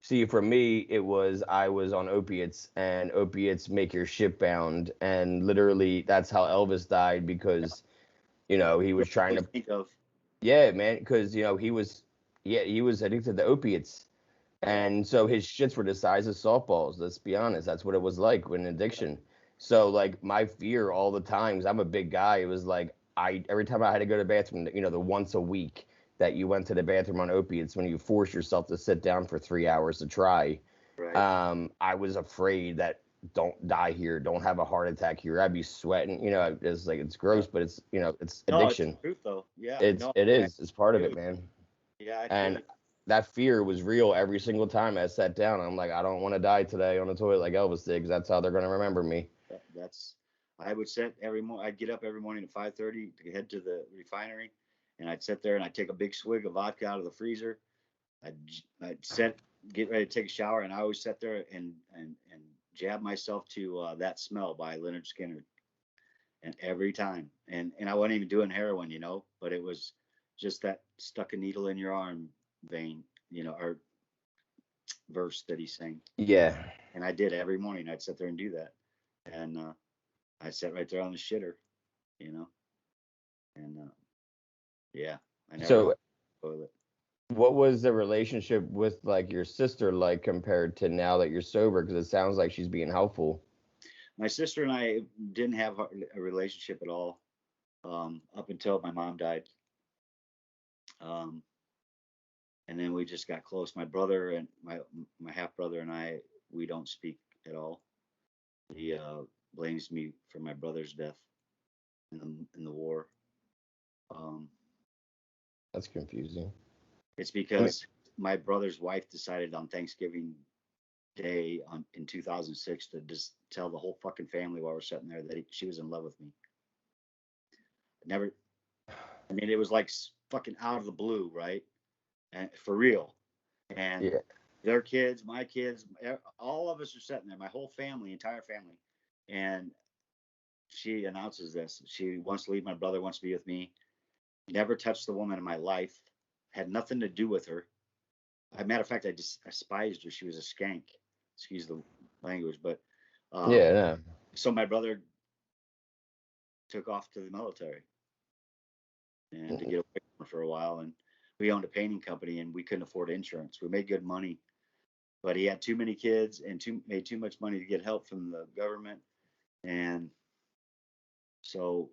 See, for me, it was I was on opiates, and opiates make your shit bound, and literally that's how Elvis died because he What was I trying always to, think of, yeah, man, because he was addicted to opiates, yeah, and so his shits were the size of softballs. Let's be honest, that's what it was like when addiction. So like my fear all the times, I'm a big guy. It was like I every time I had to go to the bathroom, the once a week that you went to the bathroom on opiates when you force yourself to sit down for 3 hours to try. right. I was afraid that don't die here, don't have a heart attack here. I'd be sweating. It's like it's Yeah. gross, but it's No, it's the addiction. truth though. Yeah, It's no, it I is. It's part of feel it, you. man. Yeah, I feel And you. that fear was real every single time I sat down. I'm like, I don't want to die today on the toilet like Elvis did, because that's how they're gonna remember me. That's I would sit every morning. I'd get up every morning at 5:30 to head to the refinery, and I'd sit there and I'd take a big swig of vodka out of the freezer. I'd I'd sit, get ready to take a shower, and I always sat there and jab myself to "That Smell" by Leonard Skinner, and every time, and I wasn't even doing heroin, but it was just that stuck a needle in your arm vein, or verse that he sang, Yeah. and I did every morning. I'd sit there and do that, and I sat right there on the shitter, you know, and yeah, I never went So, to the toilet. what was the relationship with like your sister like compared to now that you're sober? Because it sounds like she's being helpful. My sister and I didn't have a relationship at all up until my mom died, um, and then we just got close. My brother and my half brother and I, we don't speak at all. He blames me for my brother's death in the war. Um, That's confusing. it's I mean, because my brother's wife decided on Thanksgiving Day in 2006 to just tell the whole fucking family while we're sitting there that she was in love with me. Never. I mean, it was like fucking out of the blue, right? And for real. And yeah. their kids, my kids, all of us are sitting there, my whole family, entire family. And she announces this. She wants to leave. My brother wants to be with me. Never touched the woman in my life. Had nothing to do with her. As a matter of fact, I just despised her. She was a skank. Excuse the language, but um, Yeah. No. so my brother took off to the military and to get away from her for a while. And we owned a painting company and we couldn't afford insurance. We made good money, but he had too many kids and made too much money to get help from the government. And so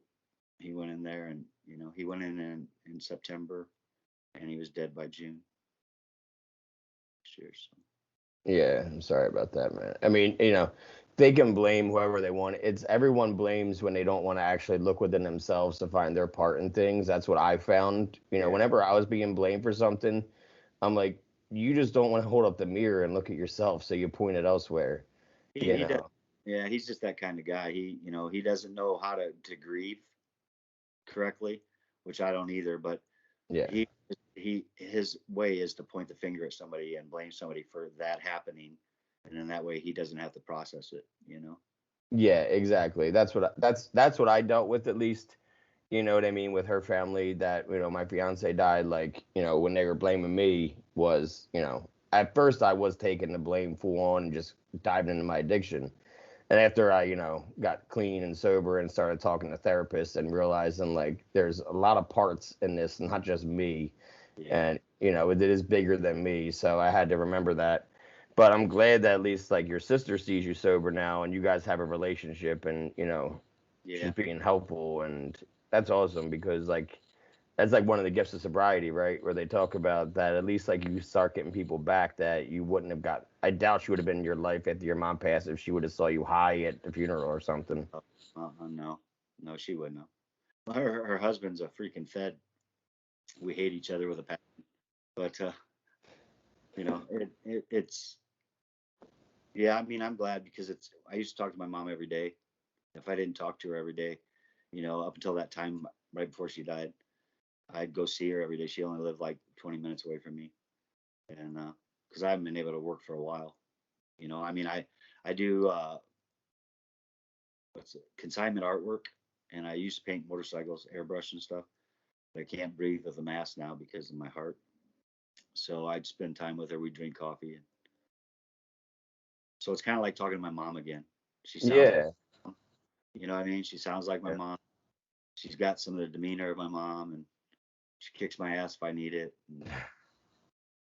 he went in there and, he went in September and he was dead by June next year. So Yeah, I'm sorry about that, man. I mean, they can blame whoever they want. It's everyone blames when they don't want to actually look within themselves to find their part in things. That's what I found. yeah, Whenever I was being blamed for something, I'm like, you just don't want to hold up the mirror and look at yourself, so you point it elsewhere. he does. Yeah, he's just that kind of guy. He doesn't know how to grieve correctly, which I don't either. But Yeah. he his way is to point the finger at somebody and blame somebody for that happening, and then that way he doesn't have to process it. Yeah, exactly. That's what I dealt with, at least. You know what I mean, with her family, that, my fiance died, like, when they were blaming me, was, at first I was taking the blame full on and just diving into my addiction. And after I, got clean and sober and started talking to therapists and realizing, like, there's a lot of parts in this, not just me. Yeah. And, it is bigger than me. So I had to remember that. But I'm glad that at least, like, your sister sees you sober now and you guys have a relationship, and, she's Yeah. being helpful. And that's awesome, because, like, that's like one of the gifts of sobriety, right? Where they talk about that, at least, like, you start getting people back that you wouldn't have got. I doubt she would have been in your life after your mom passed if she would have saw you high at the funeral or something. No, no, she wouldn't know. Her husband's a freaking Fed. We hate each other with a passion, but it's yeah. I mean, I'm glad, because I used to talk to my mom every day. If I didn't talk to her every day, up until that time right before she died, I'd go see her every day. She only lived like 20 minutes away from me, and because I haven't been able to work for a while. I mean, I do what's it, consignment artwork, and I used to paint motorcycles, airbrush and stuff. But I can't breathe with a mask now because of my heart. So I'd spend time with her. We'd drink coffee. So it's kind of like talking to my mom again. She sounds like, Yeah. you know what I mean? She sounds like my mom. She's got some of the demeanor of my mom, and she kicks my ass if I need it. And,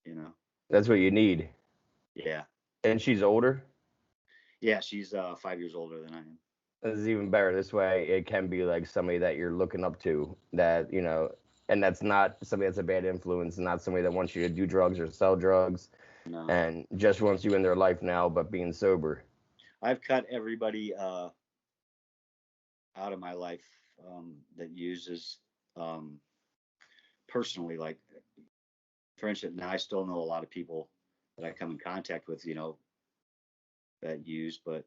you know, That's what you need. yeah. And she's older. Yeah, she's 5 years older than I am. This is even better. This way, it can be like somebody that you're looking up to, that, and that's not somebody that's a bad influence, not somebody that wants you to do drugs or sell drugs, No. and just wants you in their life now, but being sober. I've cut everybody out of my life that uses um, personally, like, for instance, now I still know a lot of people that I come in contact with, that use, but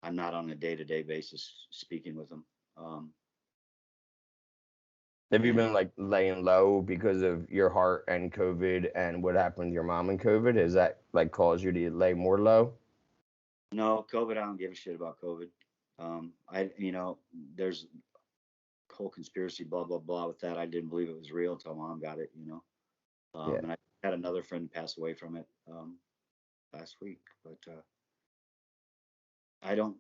I'm not on a day-to-day basis speaking with them. Um, Have you and been, like, laying low because of your heart and COVID and what happened to your mom and COVID? Has that, like, caused you to lay more low? no, COVID, I don't give a shit about COVID. There's whole conspiracy, blah blah blah. With that, I didn't believe it was real until mom got it. Yeah. And I had another friend pass away from it last week, but I don't,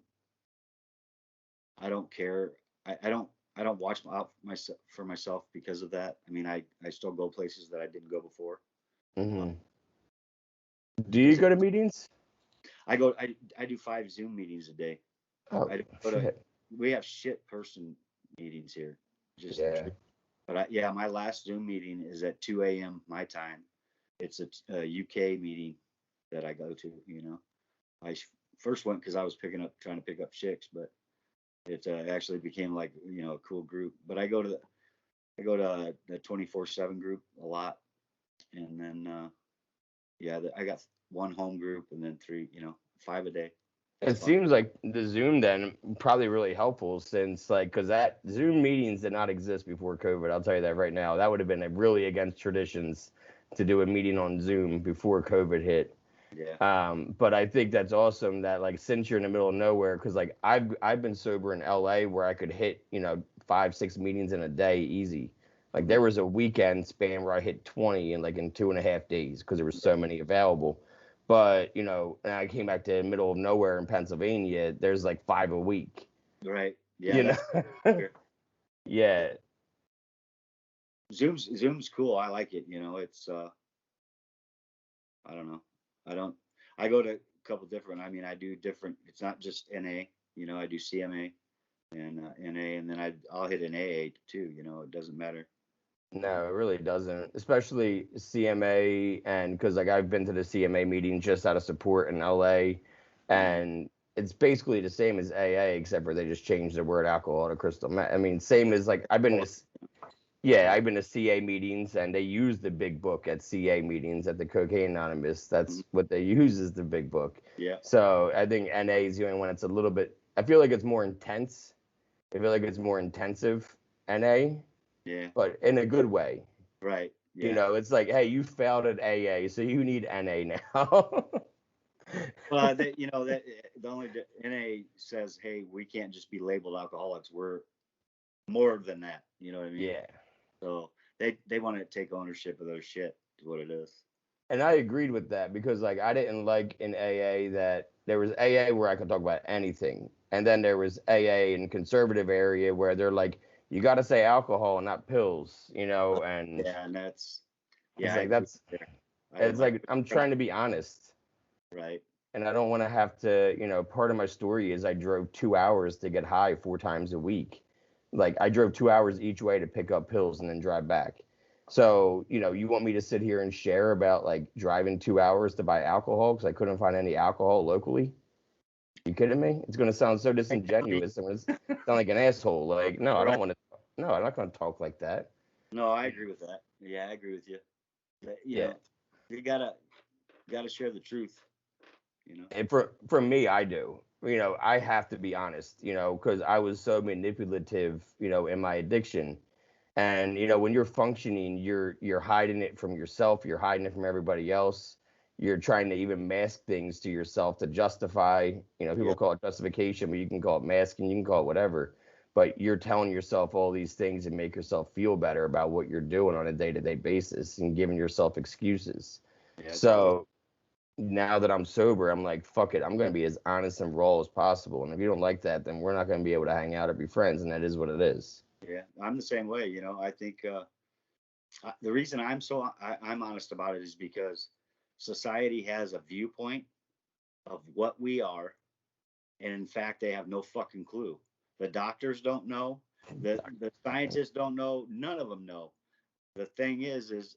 I don't care. I don't watch out myself for myself because of that. I mean, I still go places that I didn't go before. Uh, Hmm. Do you because go to meetings? I do 5 Zoom meetings a day. Oh, I go to shit. We have shit person meetings here. Just Yeah. but yeah, my last Zoom meeting is at 2 a.m. my time. It's a UK meeting that I go to. I first went because I was trying to pick up chicks, but it actually became like a cool group. But I go to the 24/7 group a lot, and then yeah, I got one home group, and then three, five a day. It's It fun. seems like the Zoom then probably really helpful, since, like, because that Zoom meetings did not exist before COVID. I'll tell you that right now. That would have been, really against traditions to do a meeting on Zoom before COVID hit. Yeah, But I think that's awesome that, like, since you're in the middle of nowhere, because, like, I've been sober in LA where I could hit, 5, 6 meetings in a day easy. Like, there right, was a weekend span where I hit 20 in 2.5 days because there were so many available. But, and I came back to the middle of nowhere in Pennsylvania, there's like 5 a week, right. Yeah, you that's know? weird. Yeah. Zoom's cool. I like it. It's I don't know. I don't. I go to a couple different. I mean, I do different. It's not just NA. I do CMA and NA, and then I'll hit an AA too. It doesn't matter. No, it really doesn't. Especially CMA, and because, like, I've been to the CMA meeting just out of support in LA, Mhm. and it's basically the same as AA, except for they just changed the word alcohol to crystal meth. I mean, same as, like, Oh, yeah, yeah. I've been to CA meetings, and they use the big book at CA meetings at the Cocaine Anonymous. That's Mhm. what they use, is the big book. Yeah. So I think NA is the only one that's a little bit. I feel like it's more intense. I feel like it's more intensive, NA, Yeah. but in a good way. Right. Yeah. It's like, hey, you failed at AA, so you need NA now. Well, that the only NA says, hey, we can't just be labeled alcoholics. We're more than that. You know what I mean? Yeah. So they want to take ownership of their shit. Is what it is. And I agreed with that because like I didn't like in AA that there was AA where I could talk about anything. And then there was AA in conservative area where they're like, you got to say alcohol and not pills, and Yeah, and that's it's I like agree that's there. it's I like I'm trying to be honest. right. And I don't want to have to, part of my story is I drove 2 hours to get high 4 times a week. Like I drove 2 hours each way to pick up pills and then drive back. So, you want me to sit here and share about like driving 2 hours to buy alcohol because I couldn't find any alcohol locally? You kidding me? It's going to sound so I mean, disingenuous. I'm going to sound like an asshole. Like, no, I right. don't want to. No, I'm not going to talk like that. No, I agree with that. Yeah, I agree with you. That, Yeah. you gotta share the truth. You know. And for me, I do. I have to be honest. Because I was so manipulative. In my addiction, and when you're functioning, you're hiding it from yourself. You're hiding it from everybody else. You're trying to even mask things to yourself to justify. People Yeah. call it justification, but you can call it masking. You can call it whatever. But you're telling yourself all these things and make yourself feel better about what you're doing on a day-to-day basis and giving yourself excuses. Yeah, it's bullshit. So now that I'm sober, I'm like, fuck it. I'm going to be as honest and raw as possible. And if you don't like that, then we're not going to be able to hang out or be friends. And that is what it is. Yeah, I'm the same way. I think the reason I'm honest about it is because society has a viewpoint of what we are, and in fact, they have no fucking clue. The doctors don't know. The scientists don't know. None of them know. The thing is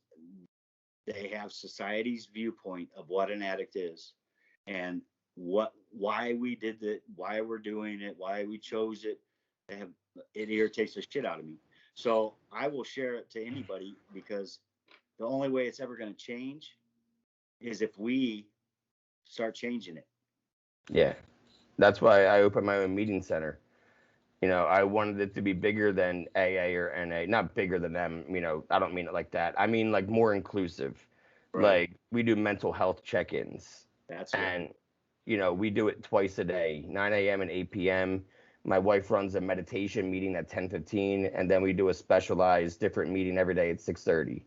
they have society's viewpoint of what an addict is, and why we did that, why we're doing it, why we chose it. They have It irritates the shit out of me. So I will share it to anybody because the only way it's ever going to change is if we start changing it. Yeah. That's why I opened my own meeting center. I wanted it to be bigger than AA or NA, not bigger than them. I don't mean it like that. I mean like more inclusive. Right. Like we do mental health check-ins, That's what. and we do it twice a day, 9 a.m. and 8 p.m. My wife runs a meditation meeting at 10:15, and then we do a specialized different meeting every day at 6:30.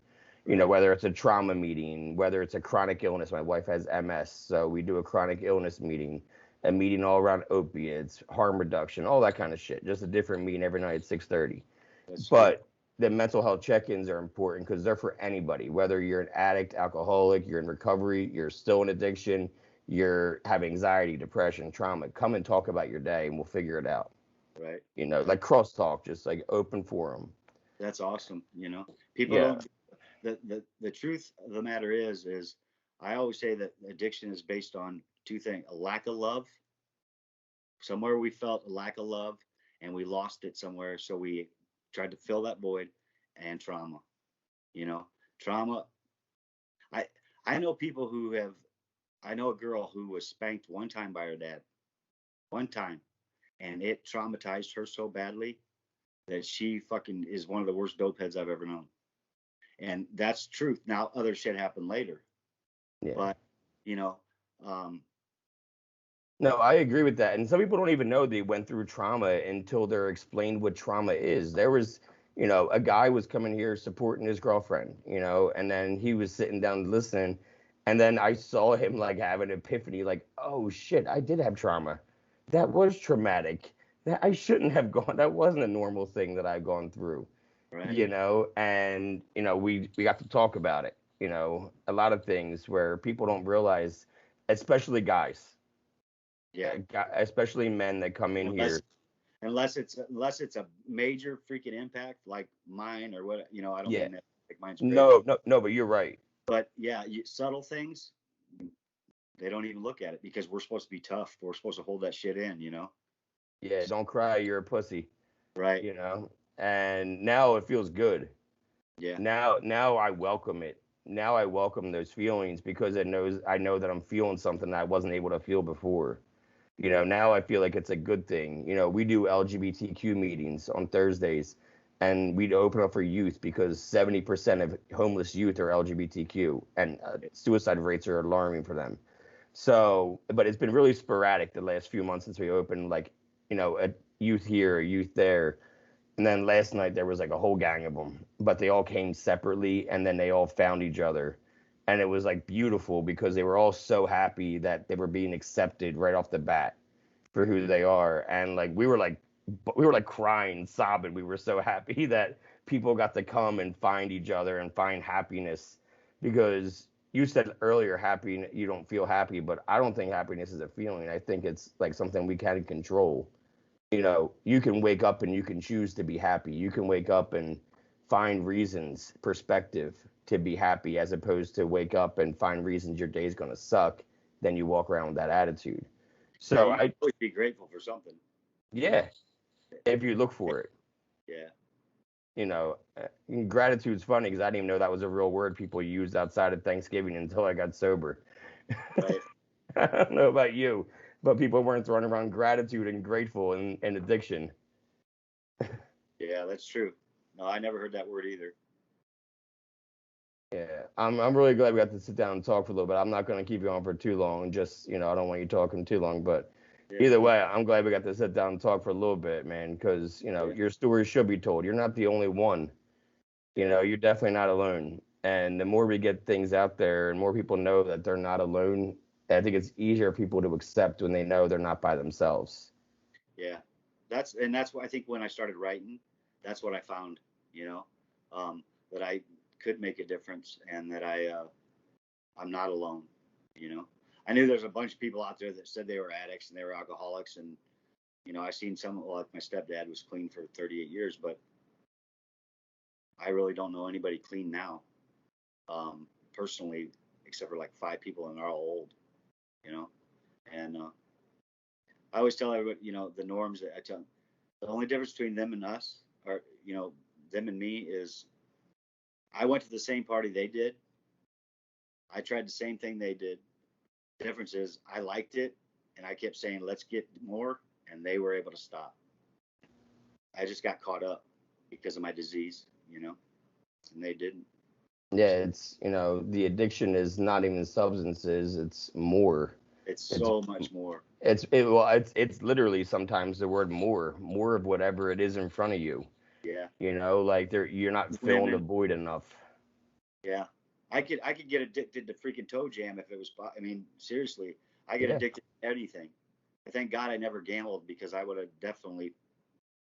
Right. Whether it's a trauma meeting, whether it's a chronic illness. My wife has MS, so we do a chronic illness meeting, a meeting all around opiates, harm reduction, all that kind of shit. Just a different meeting every night at 6:30. That's good. But the mental health check-ins are important because they're for anybody, whether you're an addict, alcoholic, you're in recovery, you're still in addiction, you're have anxiety, depression, trauma. Come and talk about your day, and we'll figure it out. Right. Like crosstalk, just like open forum. That's awesome. People Yeah, don't. The truth of the matter is I always say that addiction is based on two things: a lack of love. Somewhere we felt a lack of love, and we lost it somewhere, so we tried to fill that void, and trauma. You know, trauma. I I know people who have. I know a girl who was spanked one time by her dad, one time, and it traumatized her so badly that she fucking is one of the worst dope heads I've ever known. And that's truth. Now other shit happened later, yeah. but you know, um, No, I agree with that. And some people don't even know they went through trauma until they're explained what trauma is. There was, a guy was coming here supporting his girlfriend, and then he was sitting down listening. And then I saw him like have an epiphany, like, oh shit, I did have trauma. That was traumatic. That I shouldn't have gone. That wasn't a normal thing that I've gone through, right? and we got to talk about it, a lot of things where people don't realize, especially guys, Yeah. especially men that come in Unless here. unless it's a major freaking impact like mine or what, I don't Yeah. mean that like mine's crazy, No, no, no, but you're right. but yeah, subtle things they don't even look at it because we're supposed to be tough. We're supposed to hold that shit in. Yeah, don't cry, you're a pussy, Right. you know. And now it feels good. Yeah. Now I welcome it. Now I welcome those feelings because I know that I'm feeling something that I wasn't able to feel before. Yeah. Now I feel like it's a good thing. We do LGBTQ meetings on Thursdays, and we'd open up for youth because 70% of homeless youth are LGBTQ, and suicide rates are alarming for them. So, but it's been really sporadic the last few months since we opened, like, a youth here, a youth there. And then last night there was like a whole gang of them, but they all came separately and then they all found each other. And it was like beautiful because they were all so happy that they were being accepted right off the bat for who they are. And like we were like crying, sobbing. We were so happy that people got to come and find each other and find happiness, because you said earlier, happy, you don't feel happy, but I don't think happiness is a feeling. I think it's like something we can control. You can wake up and you can choose to be happy. You can wake up and find reasons, perspective to be happy, as opposed to wake up and find reasons your day's going to suck. Then you walk around with that attitude. Yeah, So you can always be grateful for something. yeah, if you look for it, Yeah. you know, uh, gratitude's funny because I didn't even know that was a real word people used outside of Thanksgiving until I got sober. Right. I don't know about you, but people weren't throwing around gratitude and grateful and addiction. Yeah, that's true. No, I never heard that word either. Yeah, I'm really glad we got to sit down and talk for a little bit. I'm not going to keep you on for too long. Just, I don't want you talking too long. But Yeah. either way, I'm glad we got to sit down and talk for a little bit, man. Because Yeah. your story should be told. You're not the only one. Yeah. You're definitely not alone. And the more we get things out there and more people know that they're not alone, I think it's easier for people to accept when they know they're not by themselves. Yeah. That's what I think when I started writing, that's what I found, you know, that I could make a difference and that I'm not alone, you know. I knew there's a bunch of people out there that said they were addicts and they were alcoholics, and I seen some, like my stepdad was clean for 38 years, but I really don't know anybody clean now, personally, except for like 5 people, and they're all old, you know. And I always tell everybody, the norms that I tell them, the only difference between them and us, or them and me, is I went to the same party they did. I tried the same thing they did. The difference is I liked it, and I kept saying, let's get more, and they were able to stop. I just got caught up because of my disease, and they didn't. Yeah, So it's, the addiction is not even substances, it's more. it's It's so much more. it's literally sometimes the word more of whatever it is in front of you. Yeah. Like you're not filling the Women. void enough. Yeah. I could get addicted to freaking toe jam if it was. I mean, seriously, I get Yeah, addicted to anything. I thank God I never gambled because I would have definitely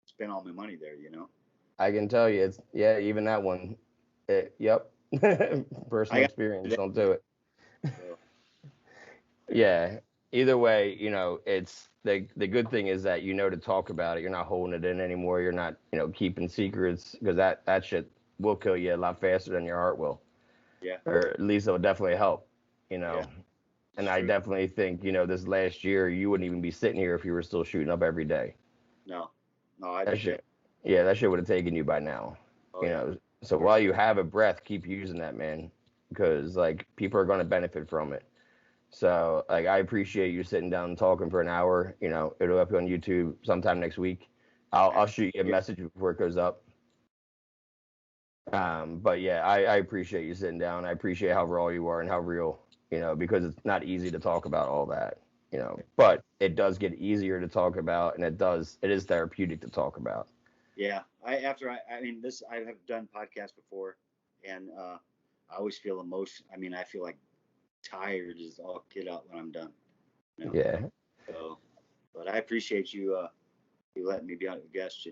spent all my money there. I can tell you, it's, yeah, even that one. Yep. I Personal got experience, today. don't do it. So yeah. Yeah. Either way, it's the good thing is that to talk about it. You're not holding it in anymore. You're not, keeping secrets, because that shit will kill you a lot faster than your heart will, Yeah. or at least it'll definitely help. You Yeah. know, It's and I true. definitely think, this last year you wouldn't even be sitting here if you were still shooting up every day. No. No, I'd That be dead. shit, yeah, that shit would have taken you by now. Oh yeah. So For while sure. you have a breath, keep using that, man, because like people are going to benefit from it. So like I appreciate you sitting down and talking for an hour. It'll up on YouTube sometime next week. I'll shoot you a Yeah. message before it goes up. But yeah, I appreciate you sitting down. I appreciate how raw you are and how real, because it's not easy to talk about all that, but it does get easier to talk about, and it is therapeutic to talk about. Yeah. I mean, this, I have done podcasts before, and I always feel emotion. I mean, I feel like tired as all get out when I'm done. You know. Yeah. So, but I appreciate you letting me be on a guest.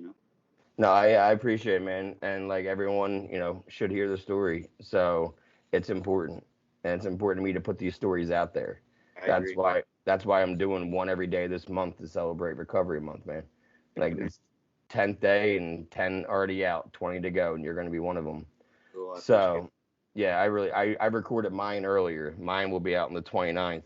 No, I appreciate it, man. And like everyone, should hear the story. So it's important. And it's important to me to put these stories out there. I That's agree. why that's why I'm doing one every day this month to celebrate Recovery Month, man. Like Amen. it's 10th day and 10 already out, 20 to go, and you're gonna be one of them. Cool. I appreciate it. So yeah, I recorded mine earlier. Mine will be out on the 29th.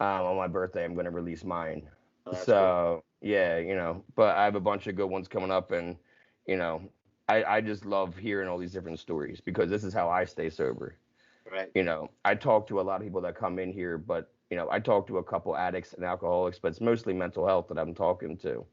On my birthday, I'm gonna release mine. Oh, that's cool. So yeah, but I have a bunch of good ones coming up, and you know, I just love hearing all these different stories because this is how I stay sober. Right. I talk to a lot of people that come in here, but I talk to a couple addicts and alcoholics, but it's mostly mental health that I'm talking to.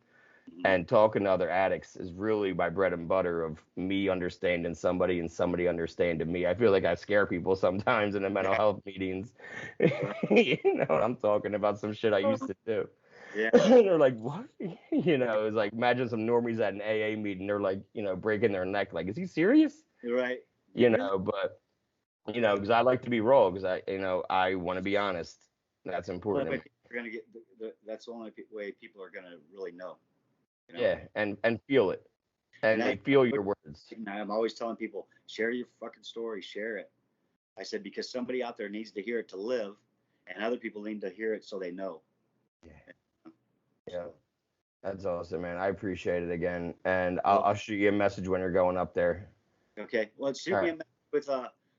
Mhm. And talking to other addicts is really my bread and butter of me understanding somebody and somebody understanding me. I feel like I scare people sometimes in the mental Yeah. health meetings. Right. You know, I'm talking about some shit I used to do. Yeah. They're like, what? You know, it's like, imagine some normies at an AA meeting. They're like, you know, breaking their neck. Like, is he serious? You're right. You Really? know, but, you know, Yeah. because I like to be raw because I want to be honest. That's The only important to way me. people are gonna get that's the only way people are gonna really know. You know. Yeah. And feel it. And And they that's feel your words. and I'm always telling people, share your fucking story, share it. I said because somebody out there needs to hear it to live, and other people need to hear it so they know. Yeah. Yeah. So, That's awesome, man. I appreciate it again. And well, I'll shoot you a message when you're going up there. okay. Well, All shoot me right. a message with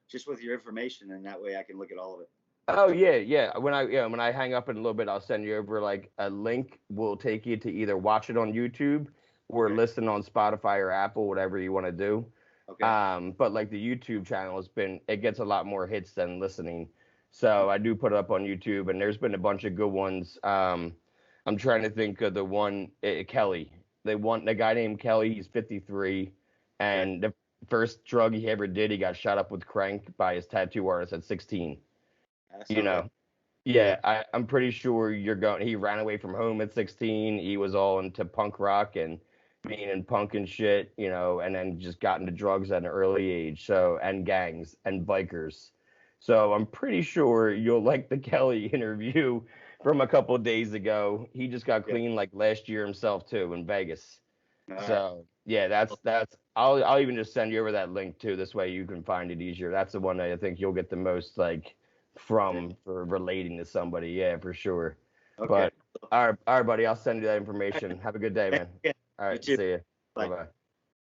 just with your information, and that way I can look at all of it. Oh yeah, yeah. When I hang up in a little bit, I'll send you over like a link. Will take you to either watch it on YouTube or Okay. listen on Spotify or Apple, whatever you want to do. Okay. But like the YouTube channel has been, it gets a lot more hits than listening. So I do put it up on YouTube, and there's been a bunch of good ones. I'm trying to think of the one Kelly. They want the guy named Kelly. He's 53, Okay. and the first drug he ever did, he got shot up with crank by his tattoo artist at 16. That You sounds like know, yeah, I'm pretty sure you're going. He ran away from home at 16. He was all into punk rock and being in punk and shit, you know, and then just got into drugs at an early age. So, and gangs and bikers. So I'm pretty sure you'll like the Kelly interview from a couple of days ago. He just got yeah. clean like last year himself too in Vegas. All right. So yeah, that's. I'll even just send you over that link too. This way you can find it easier. That's the one that I think you'll get the most like Okay. from for relating to somebody. Yeah, for sure. Okay. But all right, buddy. I'll send you that information. Have a good day, Thanks man. again. All You right, too. see you. Bye Bye. bye.